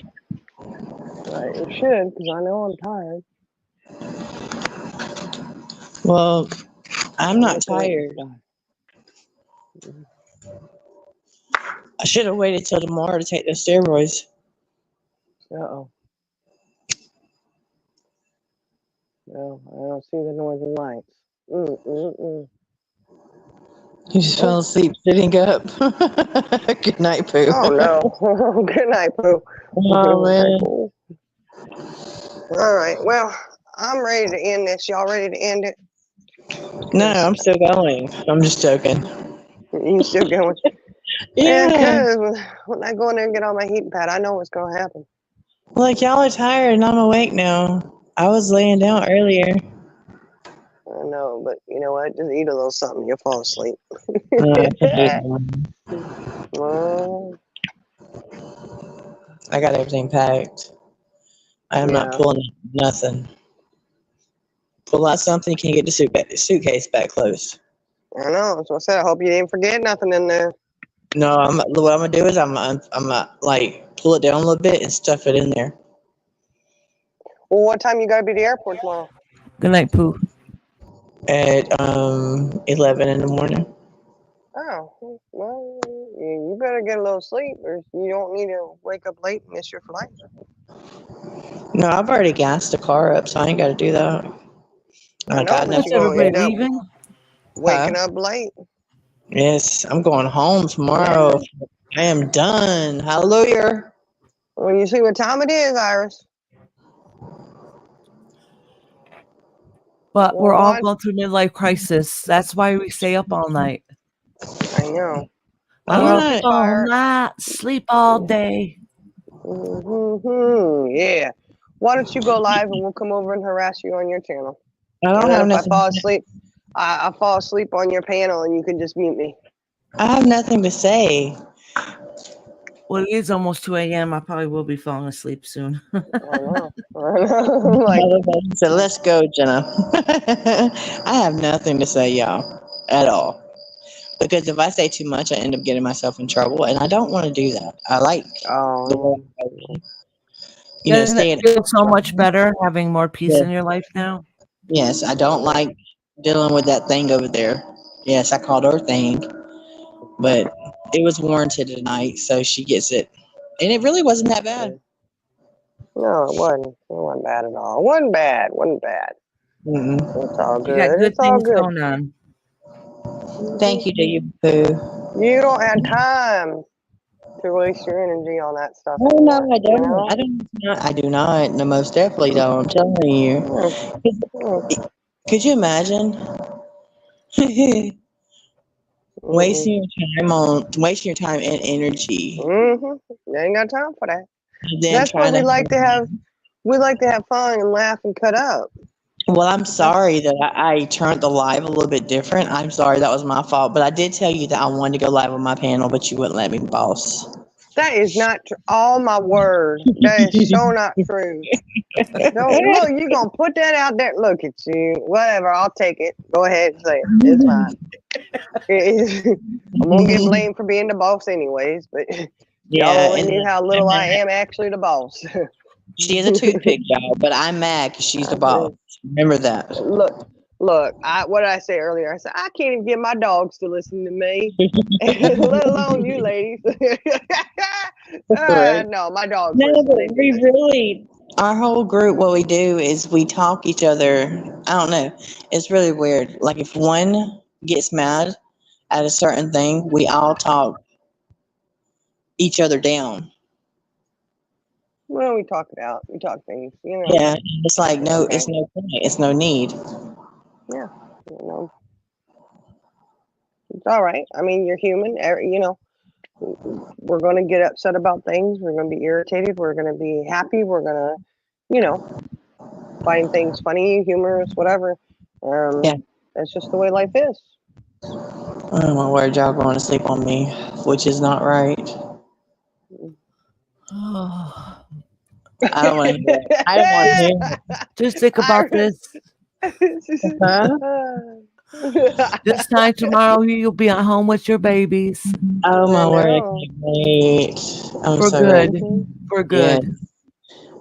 But it should, because I know I'm tired. Well, I'm not tired. I should have waited till tomorrow to take the steroids. Uh-oh. No, I don't see the northern lights. You just fell asleep sitting up. Good night, Pooh. Oh no. Good night, Pooh. Oh, man. All right. Well, I'm ready to end this. Y'all ready to end it? No, I'm still going. I'm just joking. You still going? Yeah. Because when I go in there and get on my heating pad, I know what's going to happen. Like, y'all are tired and I'm awake now. I was laying down earlier. I know, but you know what? Just eat a little something. You'll fall asleep. Well, I got everything packed. I am not pulling nothing. Pull out something, you can't get the suitcase back closed. I know. That's what I said. I hope you didn't forget nothing in there. No, what I'm gonna do is I'm like pull it down a little bit and stuff it in there. Well, what time you got to be at the airport tomorrow? Good night, Pooh. At 11 in the morning. Oh, well, you better get a little sleep, or you don't need to wake up late and miss your flight. No, I've already gassed the car up, so I ain't got to do that. I know, but What's you're going to end everybody up leaving? waking up late. Yes, I'm going home tomorrow. I am done. Hallelujah. Well, you see what time it is, Iris. But we're all going through midlife crisis. That's why we stay up all night. I know. Up all night, sleep all day. Yeah. Why don't you go live and we'll come over and harass you on your channel? I don't have if nothing. I fall asleep, I fall asleep on your panel and you can just mute me. I have nothing to say. Well, it is almost 2 a.m. I probably will be falling asleep soon. I know. Like, so let's go, Jenna. I have nothing to say, y'all, at all. Because if I say too much, I end up getting myself in trouble, and I don't want to do that. I like staying. Feel so much better having more peace in your life now. Yes, I don't like dealing with that thing over there. Yes, I called her thing, but it was warranted tonight, so she gets it, and it really wasn't that bad. No, it wasn't. It wasn't bad at all. It wasn't bad. Wasn't bad. It's all good. You got good it's all things good. going on. Thank you, to you, Pooh. You don't have time to waste your energy on that stuff. Oh anymore, no, I don't. You know? I do not. No, most definitely don't. I'm telling you. Could you imagine wasting your time and energy? You ain't got time for that. Then That's why we like to have fun and laugh and cut up. Well, I'm sorry that I turned the live a little bit different. I'm sorry, that was my fault. But I did tell you that I wanted to go live on my panel, but you wouldn't let me, boss. That is not true. Oh my word. That is so not true. No, look, you're gonna put that out there. Look at you. Whatever, I'll take it. Go ahead and say it. It's fine. I'm gonna get blamed for being the boss anyways, but Y'all Yeah, only and knew how little I am actually the boss. she is a toothpick, y'all, but I'm mad because she's the boss. Remember that. Look, what did I say earlier? I said I can't even get my dogs to listen to me, let alone you ladies. Right. No, my dogs No, listen. but They do we listen. really, our whole group, what we do is we talk each other. I don't know. It's really weird. Like if one gets mad at a certain thing, we all talk each other down. Well, we talk it out. We talk things, Yeah, it's like no, Okay. it's no point. It's no need. Yeah, it's all right. I mean, you're human. We're going to get upset about things. We're going to be irritated. We're going to be happy. We're going to, find things funny, humorous, whatever. Yeah. That's just the way life is. Oh my word, y'all going to sleep on me, which is not right. Oh, I don't want to hear it. I don't want to hear it. just think about this. Huh? This time tomorrow, you'll be at home with your babies. Oh my I word, I know. can't wait. I'm For so ready. good. Mhm. For Yeah. good.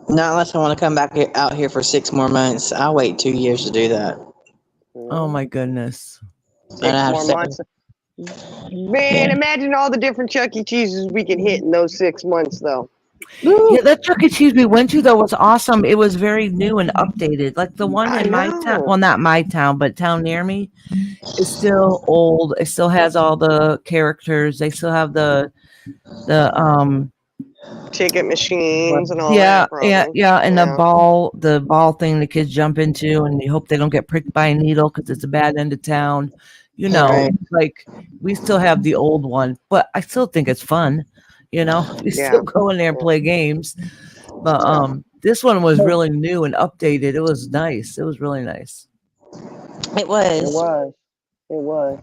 Not unless I want to come back out here for 6 more months. I'll wait 2 years to do that. Oh my goodness. And 6 I have more 7. months. Man, Yeah. imagine all the different Chuck E. Cheeses we can hit in those 6 months, though. Yeah, that Chuck E. Cheese we went to though was awesome. It was very new and updated. Like the one I in my town, know. well, not my town, but town near me, is still old. It still has all the characters. They still have the Ticket machines and all yeah, that, probably. and the ball thing the kids jump into, and you hope they don't get pricked by a needle because it's a bad end of town. Right. Like we still have the old one, but I still think it's fun. We Yeah. still go in there and play games. But this one was really new and updated. It was nice. It was really nice. It It was. was. It was.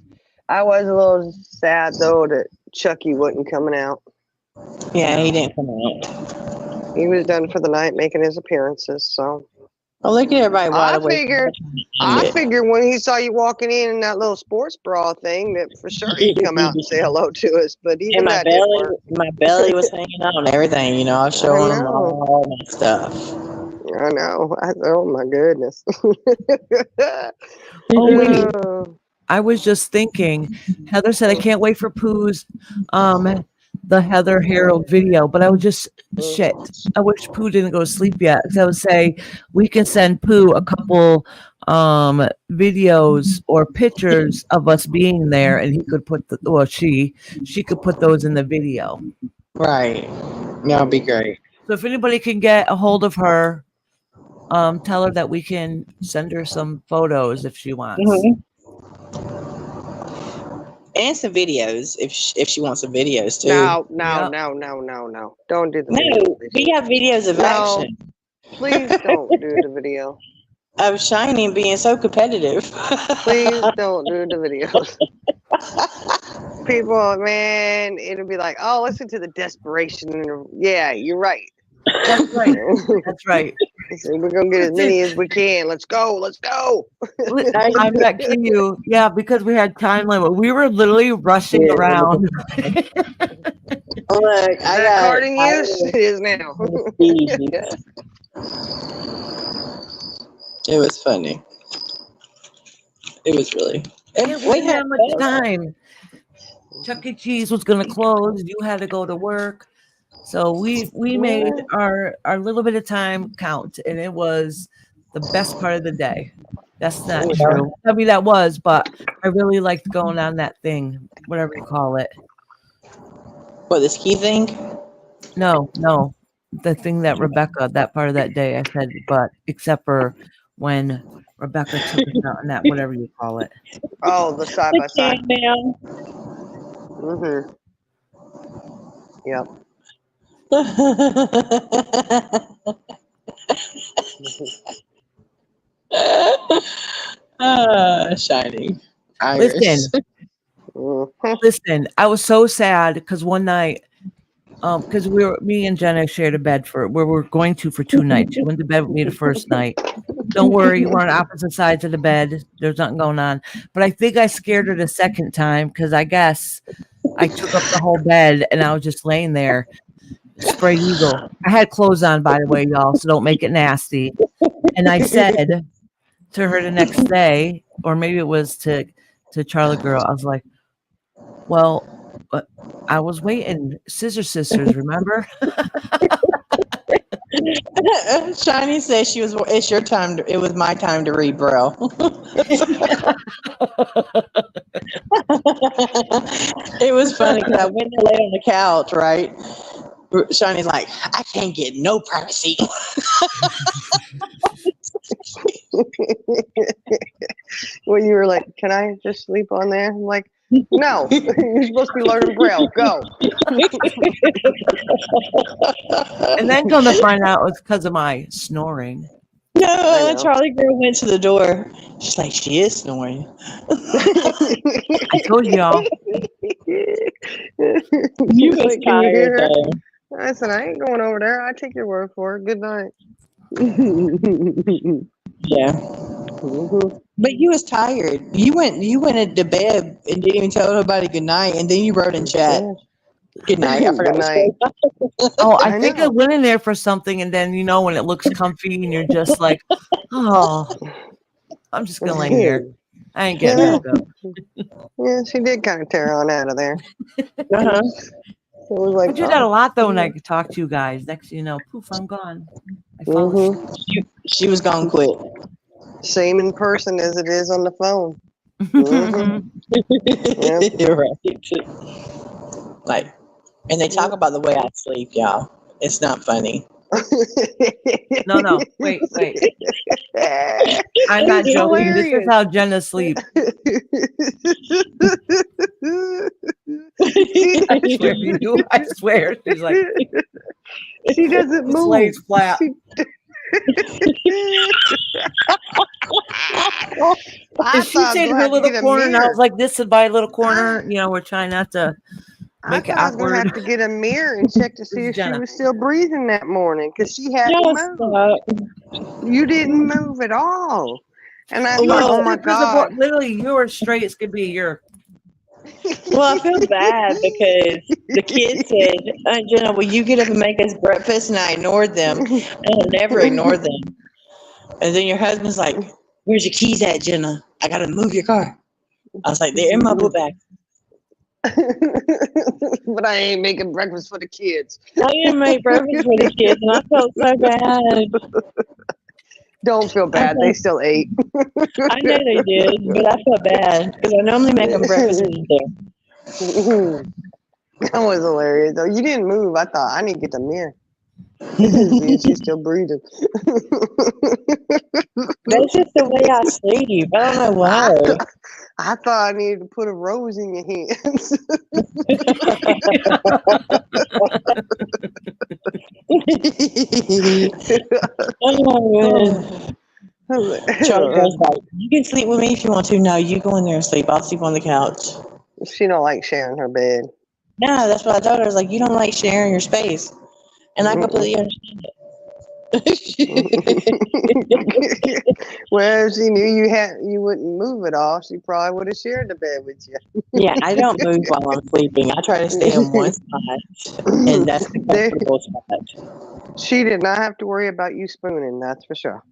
I was a little sad, though, that Chucky wasn't coming out. Yeah, he didn't come out. He was done for the night making his appearances, so. Oh, look at everybody wide I awake. figured when he saw you walking in that little sports bra thing that for sure he'd come out and say hello to us, but even And that didn't work. my belly was hanging out and everything. I was showing them all my stuff. I know. Oh my goodness. Oh wait, I was just thinking. Heather said I can't wait for Pooh's the Heather Herald video, but I was just shit. I wish Pooh didn't go to sleep yet. Because I would say we can send Pooh a couple videos or pictures of us being there, and he could put she could put those in the video. Right. That would be great. So if anybody can get a hold of her, tell her that we can send her some photos if she wants. Mm-hmm. And some videos if she wants some videos too. No. Yep. No. Don't do the No, video. we have videos of action. Please don't do the video. Of Shiny being so competitive. Please don't do the videos. People, man, it'll be like, oh, listen to the desperation. Yeah, you're right. That's right. That's right. So we're gonna get as many as we can. Let's go. I'm not kidding you. Yeah, because we had time limit. We were literally rushing around. Look, I got card in use. It is now. It was funny. It was really. We didn't have much time. Chuck E. Cheese was going to close. You had to go to work. So we made our little bit of time count, and it was the best part of the day. That's not true. I mean, that was, but I really liked going on that thing, whatever you call it. What, the ski thing? No. The thing that Rebecca, that part of that day, I said, but except for when Rebecca took us out on that, whatever you call it. Oh, the side by side. Mm-hmm. Yep. Shining. Irish. Listen, I was so sad because one night, because me and Jenna shared a bed where we're going to for 2 nights. She went to bed with me the first night. Don't worry, we're on opposite sides of the bed. There's nothing going on. But I think I scared her the second time because I guess I took up the whole bed and I was just laying there, spread eagle. I had clothes on, by the way, y'all, so don't make it nasty. And I said to her the next day, or maybe it was to Charlie Girl, I was like, well, I was waiting. Scissor Sisters, remember? Shiny says it's your time. It was my time to read Braille. It was funny because I went to lay on the couch, right? Shiny's like, I can't get no privacy. Well, you were like, can I just sleep on there? I'm like, no, you're supposed to be learning Braille. Go. And then come to find out it was because of my snoring. No, Charlie Girl went to the door. She's like, she is snoring. I told y'all. You was Like, can you hear tired, her? though. I said, I ain't going over there. I take your word for it. Good night. Yeah. Mhm. But you was tired. You went to bed and didn't even tell nobody good night, and then you wrote in chat, good night. I forgot Good night. Oh, I I think know. I went in there for something, and then when it looks comfy, and you're just like, oh, I'm just gonna lay here. I ain't getting back up. Yeah, she did kind of tear on out of there. Uh-huh. It was like, I do that a lot though when I talk to you guys. Next thing you know, poof, I'm gone. I fall asleep. She was gone quick. Same in person as it is on the phone. Mhm. Yep. You're right. Like, and they talk about the way I sleep, y'all. It's not funny. No, wait. I'm not It's joking. This is hilarious. how Jenna sleeps. I swear. She's like, she doesn't move. lays flat. I She stayed in her little corner, and I was like, "This is my little corner." We're trying not to make it I was gonna awkward. have to get a mirror and check to see if she Jenna. was still breathing that morning because she hadn't moved. You didn't move at all, and I thought, oh my god! Literally, you were straight as could be. You're. Well, I feel bad because the kid said, Jenna, will you get up and make us breakfast? And I ignored them. And I never ignore them. And then your husband's like, where's your keys at, Jenna? I got to move your car. I was like, they're in my book bag. But I ain't making breakfast for the kids. I didn't make breakfast for the kids, and I felt so bad. Don't feel bad. They still ate. I know they did, but I felt bad because I normally make them breakfast and eat there. That was hilarious, though. You didn't move. I thought I need to get the mirror. See if she's still breathing. That's just the way I sleep. I don't know why. I thought I needed to put a rose in your hands. Charlie goes like, you can sleep with me if you want to. No, you go in there and sleep. I'll sleep on the couch. She don't like sharing her bed. No, that's what I told her. I was like, you don't like sharing your space. And I completely understand it. Well, if she knew you wouldn't move at all, she probably would have shared the bed with you. Yeah, I don't move while I'm sleeping. I try to stay in one spot, and that's the comfortable spot. She did not have to worry about you spooning, that's for sure.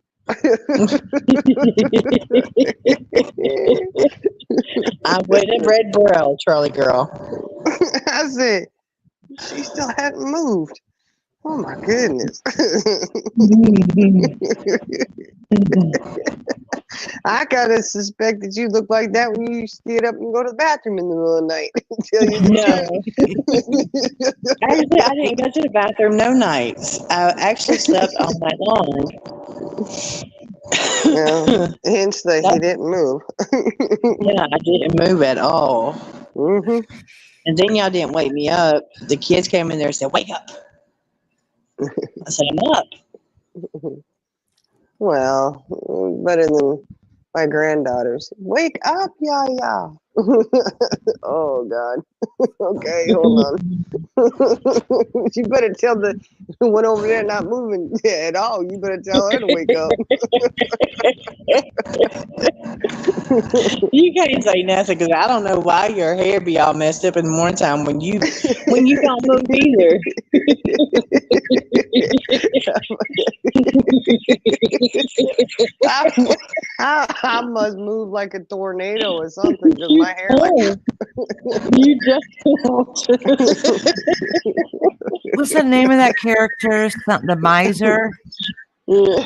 I would have read Braille, Charlie girl. I said, she still hadn't moved. Oh my goodness. I kind of suspected you looked like that when you used to get up and go to the bathroom in the middle of the night. Tell you the truth. Actually, I didn't go to the bathroom no nights. I actually slept all night long. Hence he didn't move. Yeah, I didn't move at all. Mm-hmm. And then y'all didn't wake me up. The kids came in there and said, wake up. I said, I'm up. Well, better than my granddaughters. Wake up, Yaya. Oh God. Okay, hold on. You better tell the one over there not moving at all. You better tell her to wake up. You can't say nothing because I don't know why your hair be all messed up in the morning time when you don't move either. I must move like a tornado or something because my hair like You just What's the name of that character? Something the miser. Yeah,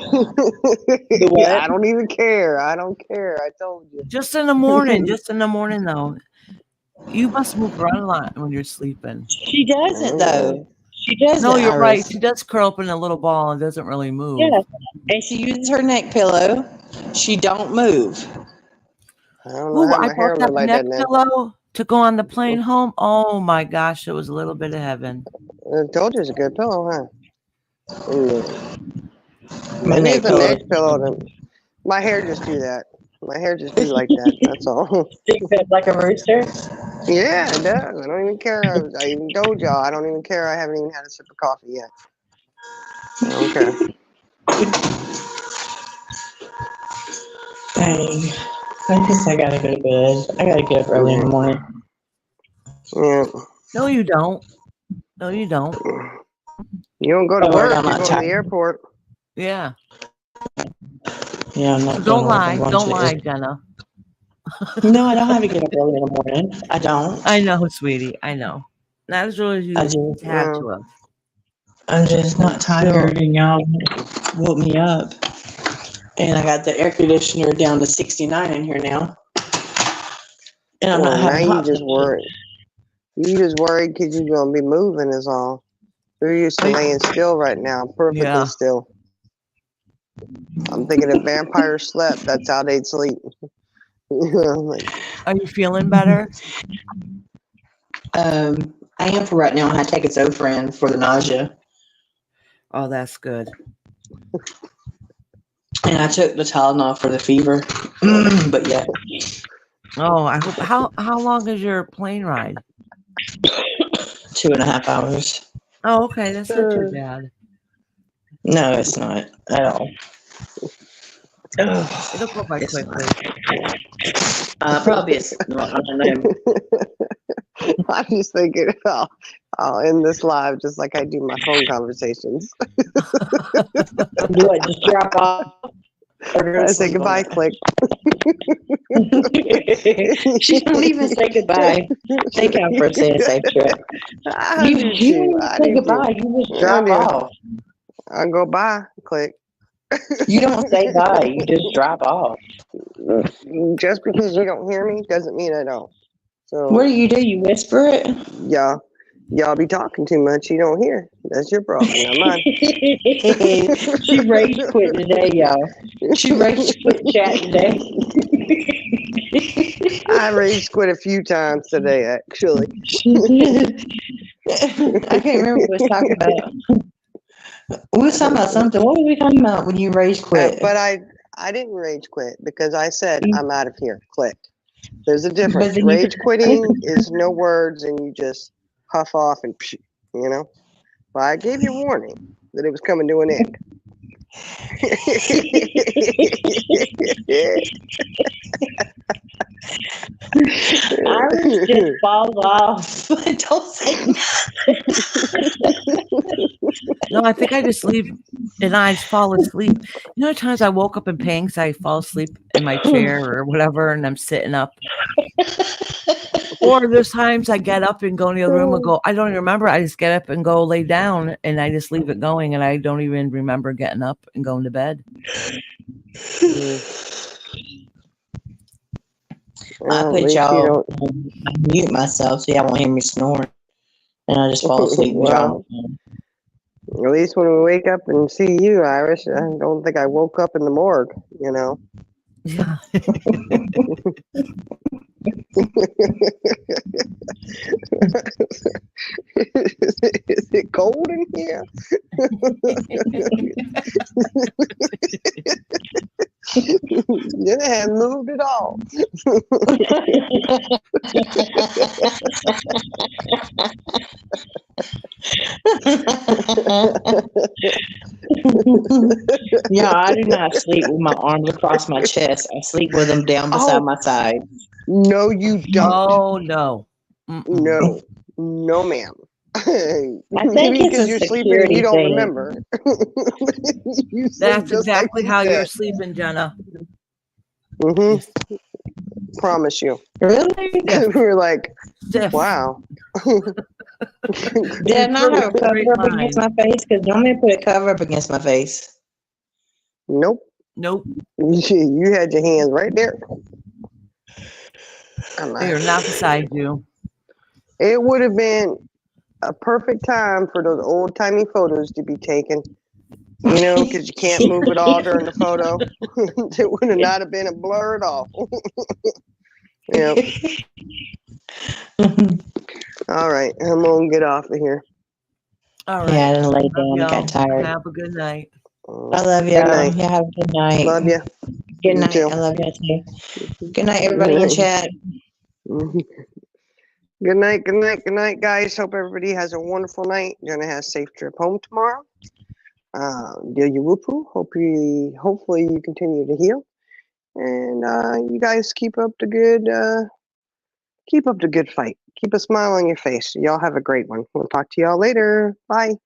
I don't even care. I don't care. I told you. Just in the morning. Just in the morning, though. You must move around a lot when you're sleeping. She doesn't though. She doesn't. No, you're right. Iris. She does curl up in a little ball and doesn't really move. Yeah, and she uses her neck pillow. She don't move. I don't know Ooh, how I my hair bought look that like neck that now. pillow to go on the plane home. Oh my gosh, it was a little bit of heaven. I told you it's a good pillow, huh? My neck the pillow. neck pillow. My hair just do that. My hair just do like that. That's all. Sticks up like a rooster. Yeah, it does. I don't even care. I even told y'all. I don't even care. I haven't even had a sip of coffee yet. I don't care. Dang. I guess I gotta go to bed. I gotta get up early in the morning. Yeah. No, you don't. No, you don't. You don't go to Oh, work. I'm You not go to tired. the airport. Yeah. Yeah, I'm not. So going don't to work. lie. I'm going Don't to the lie, Jenna. No, I don't have to get up early in the morning. I don't. I know, sweetie. I know. Not as early as you I just, had to have. I'm just not tired, and y'all woke me up. And I got the air conditioner down to 69 in here now. And I'm not Now having you hot just worried. You just worried because you're gonna be moving is all. You're used to laying still right now, perfectly still. I'm thinking if vampires slept, that's how they'd sleep. Are you feeling better? I am for right now, and I take its Zofran for the nausea. Oh, that's good. And I took the Tylenol for the fever. But yeah. Oh, I hope. How long is your plane ride? 2.5 hours. Oh, okay. That's not too bad. No, it's not at all. It'll go by quickly. Probably it's. Well, I don't know. I'm just thinking, I'll end this live just like I do my phone conversations. Do I just drop off? I say goodbye, click. She don't even say goodbye. Thank God for saying safe trip. I You do don't too. even I say do goodbye. too. You just drop off. I go bye, click. You don't say bye. You just drop off. Just because you don't hear me doesn't mean I don't. So What do? You whisper it? Y'all be talking too much. You don't hear. That's your problem, not mine. She rage quit today, y'all. She rage quit chat today. I rage quit a few times today, actually. She did. I can't remember what we was talking about. We was talking about something. What were we talking about when you rage quit? But I didn't rage quit because I said I'm out of here. Click. There's a difference. Rage quitting is no words and you just huff off and psh, you know. Well, I gave you a warning that it was coming to an end. Iris just falls off. Don't say No, I think I just leave and I just fall asleep. You know, times I woke up in pain because I fall asleep in my chair or whatever, and I'm sitting up. Or there's times I get up and go in the other room and go, I don't even remember. I just get up and go lay down and I just leave it going and I don't even remember getting up and going to bed. I put y'all I mute myself so y'all won't hear me snoring. And I just fall asleep. Well, at least when we wake up and see you, Iris, I don't think I woke up in the morgue, you know. Yeah. Is it cold in here? Jenna hadn't moved at all. Yeah, I do not sleep with my arms across my chest. I sleep with them down beside my side. No, you don't. Oh no. Mm-mm. No, ma'am. think Maybe it's because a you're sleeping and you security don't thing. remember. You sleep That's just like exactly you how you're said. sleeping, Jenna. Promise you. Really? Stiff. We were like, Stiff. wow. Did I not have a cover Great up against my face? Because normally I put a cover up against my face. Nope. Nope. You had your hands right there. They are not beside you. It would have been a perfect time for those old timey photos to be taken. You know, because you can't move at all during the photo. It would have not have been a blur at all. Yep. All right, I'm gonna get off of here. All right. Yeah, I didn't lay Love down. I y'all. got tired. Have a good night. I love Good y'all. night. Yeah, have a good night. Love you. Good You night. too. I love y'all too. Good night, everybody in chat. Good night, good night, good night, guys. Hope everybody has a wonderful night. You're gonna have a safe trip home tomorrow. Dear you whoopoo. Hopefully you continue to heal. And you guys keep up the good fight. Keep a smile on your face. Y'all have a great one. We'll talk to y'all later. Bye.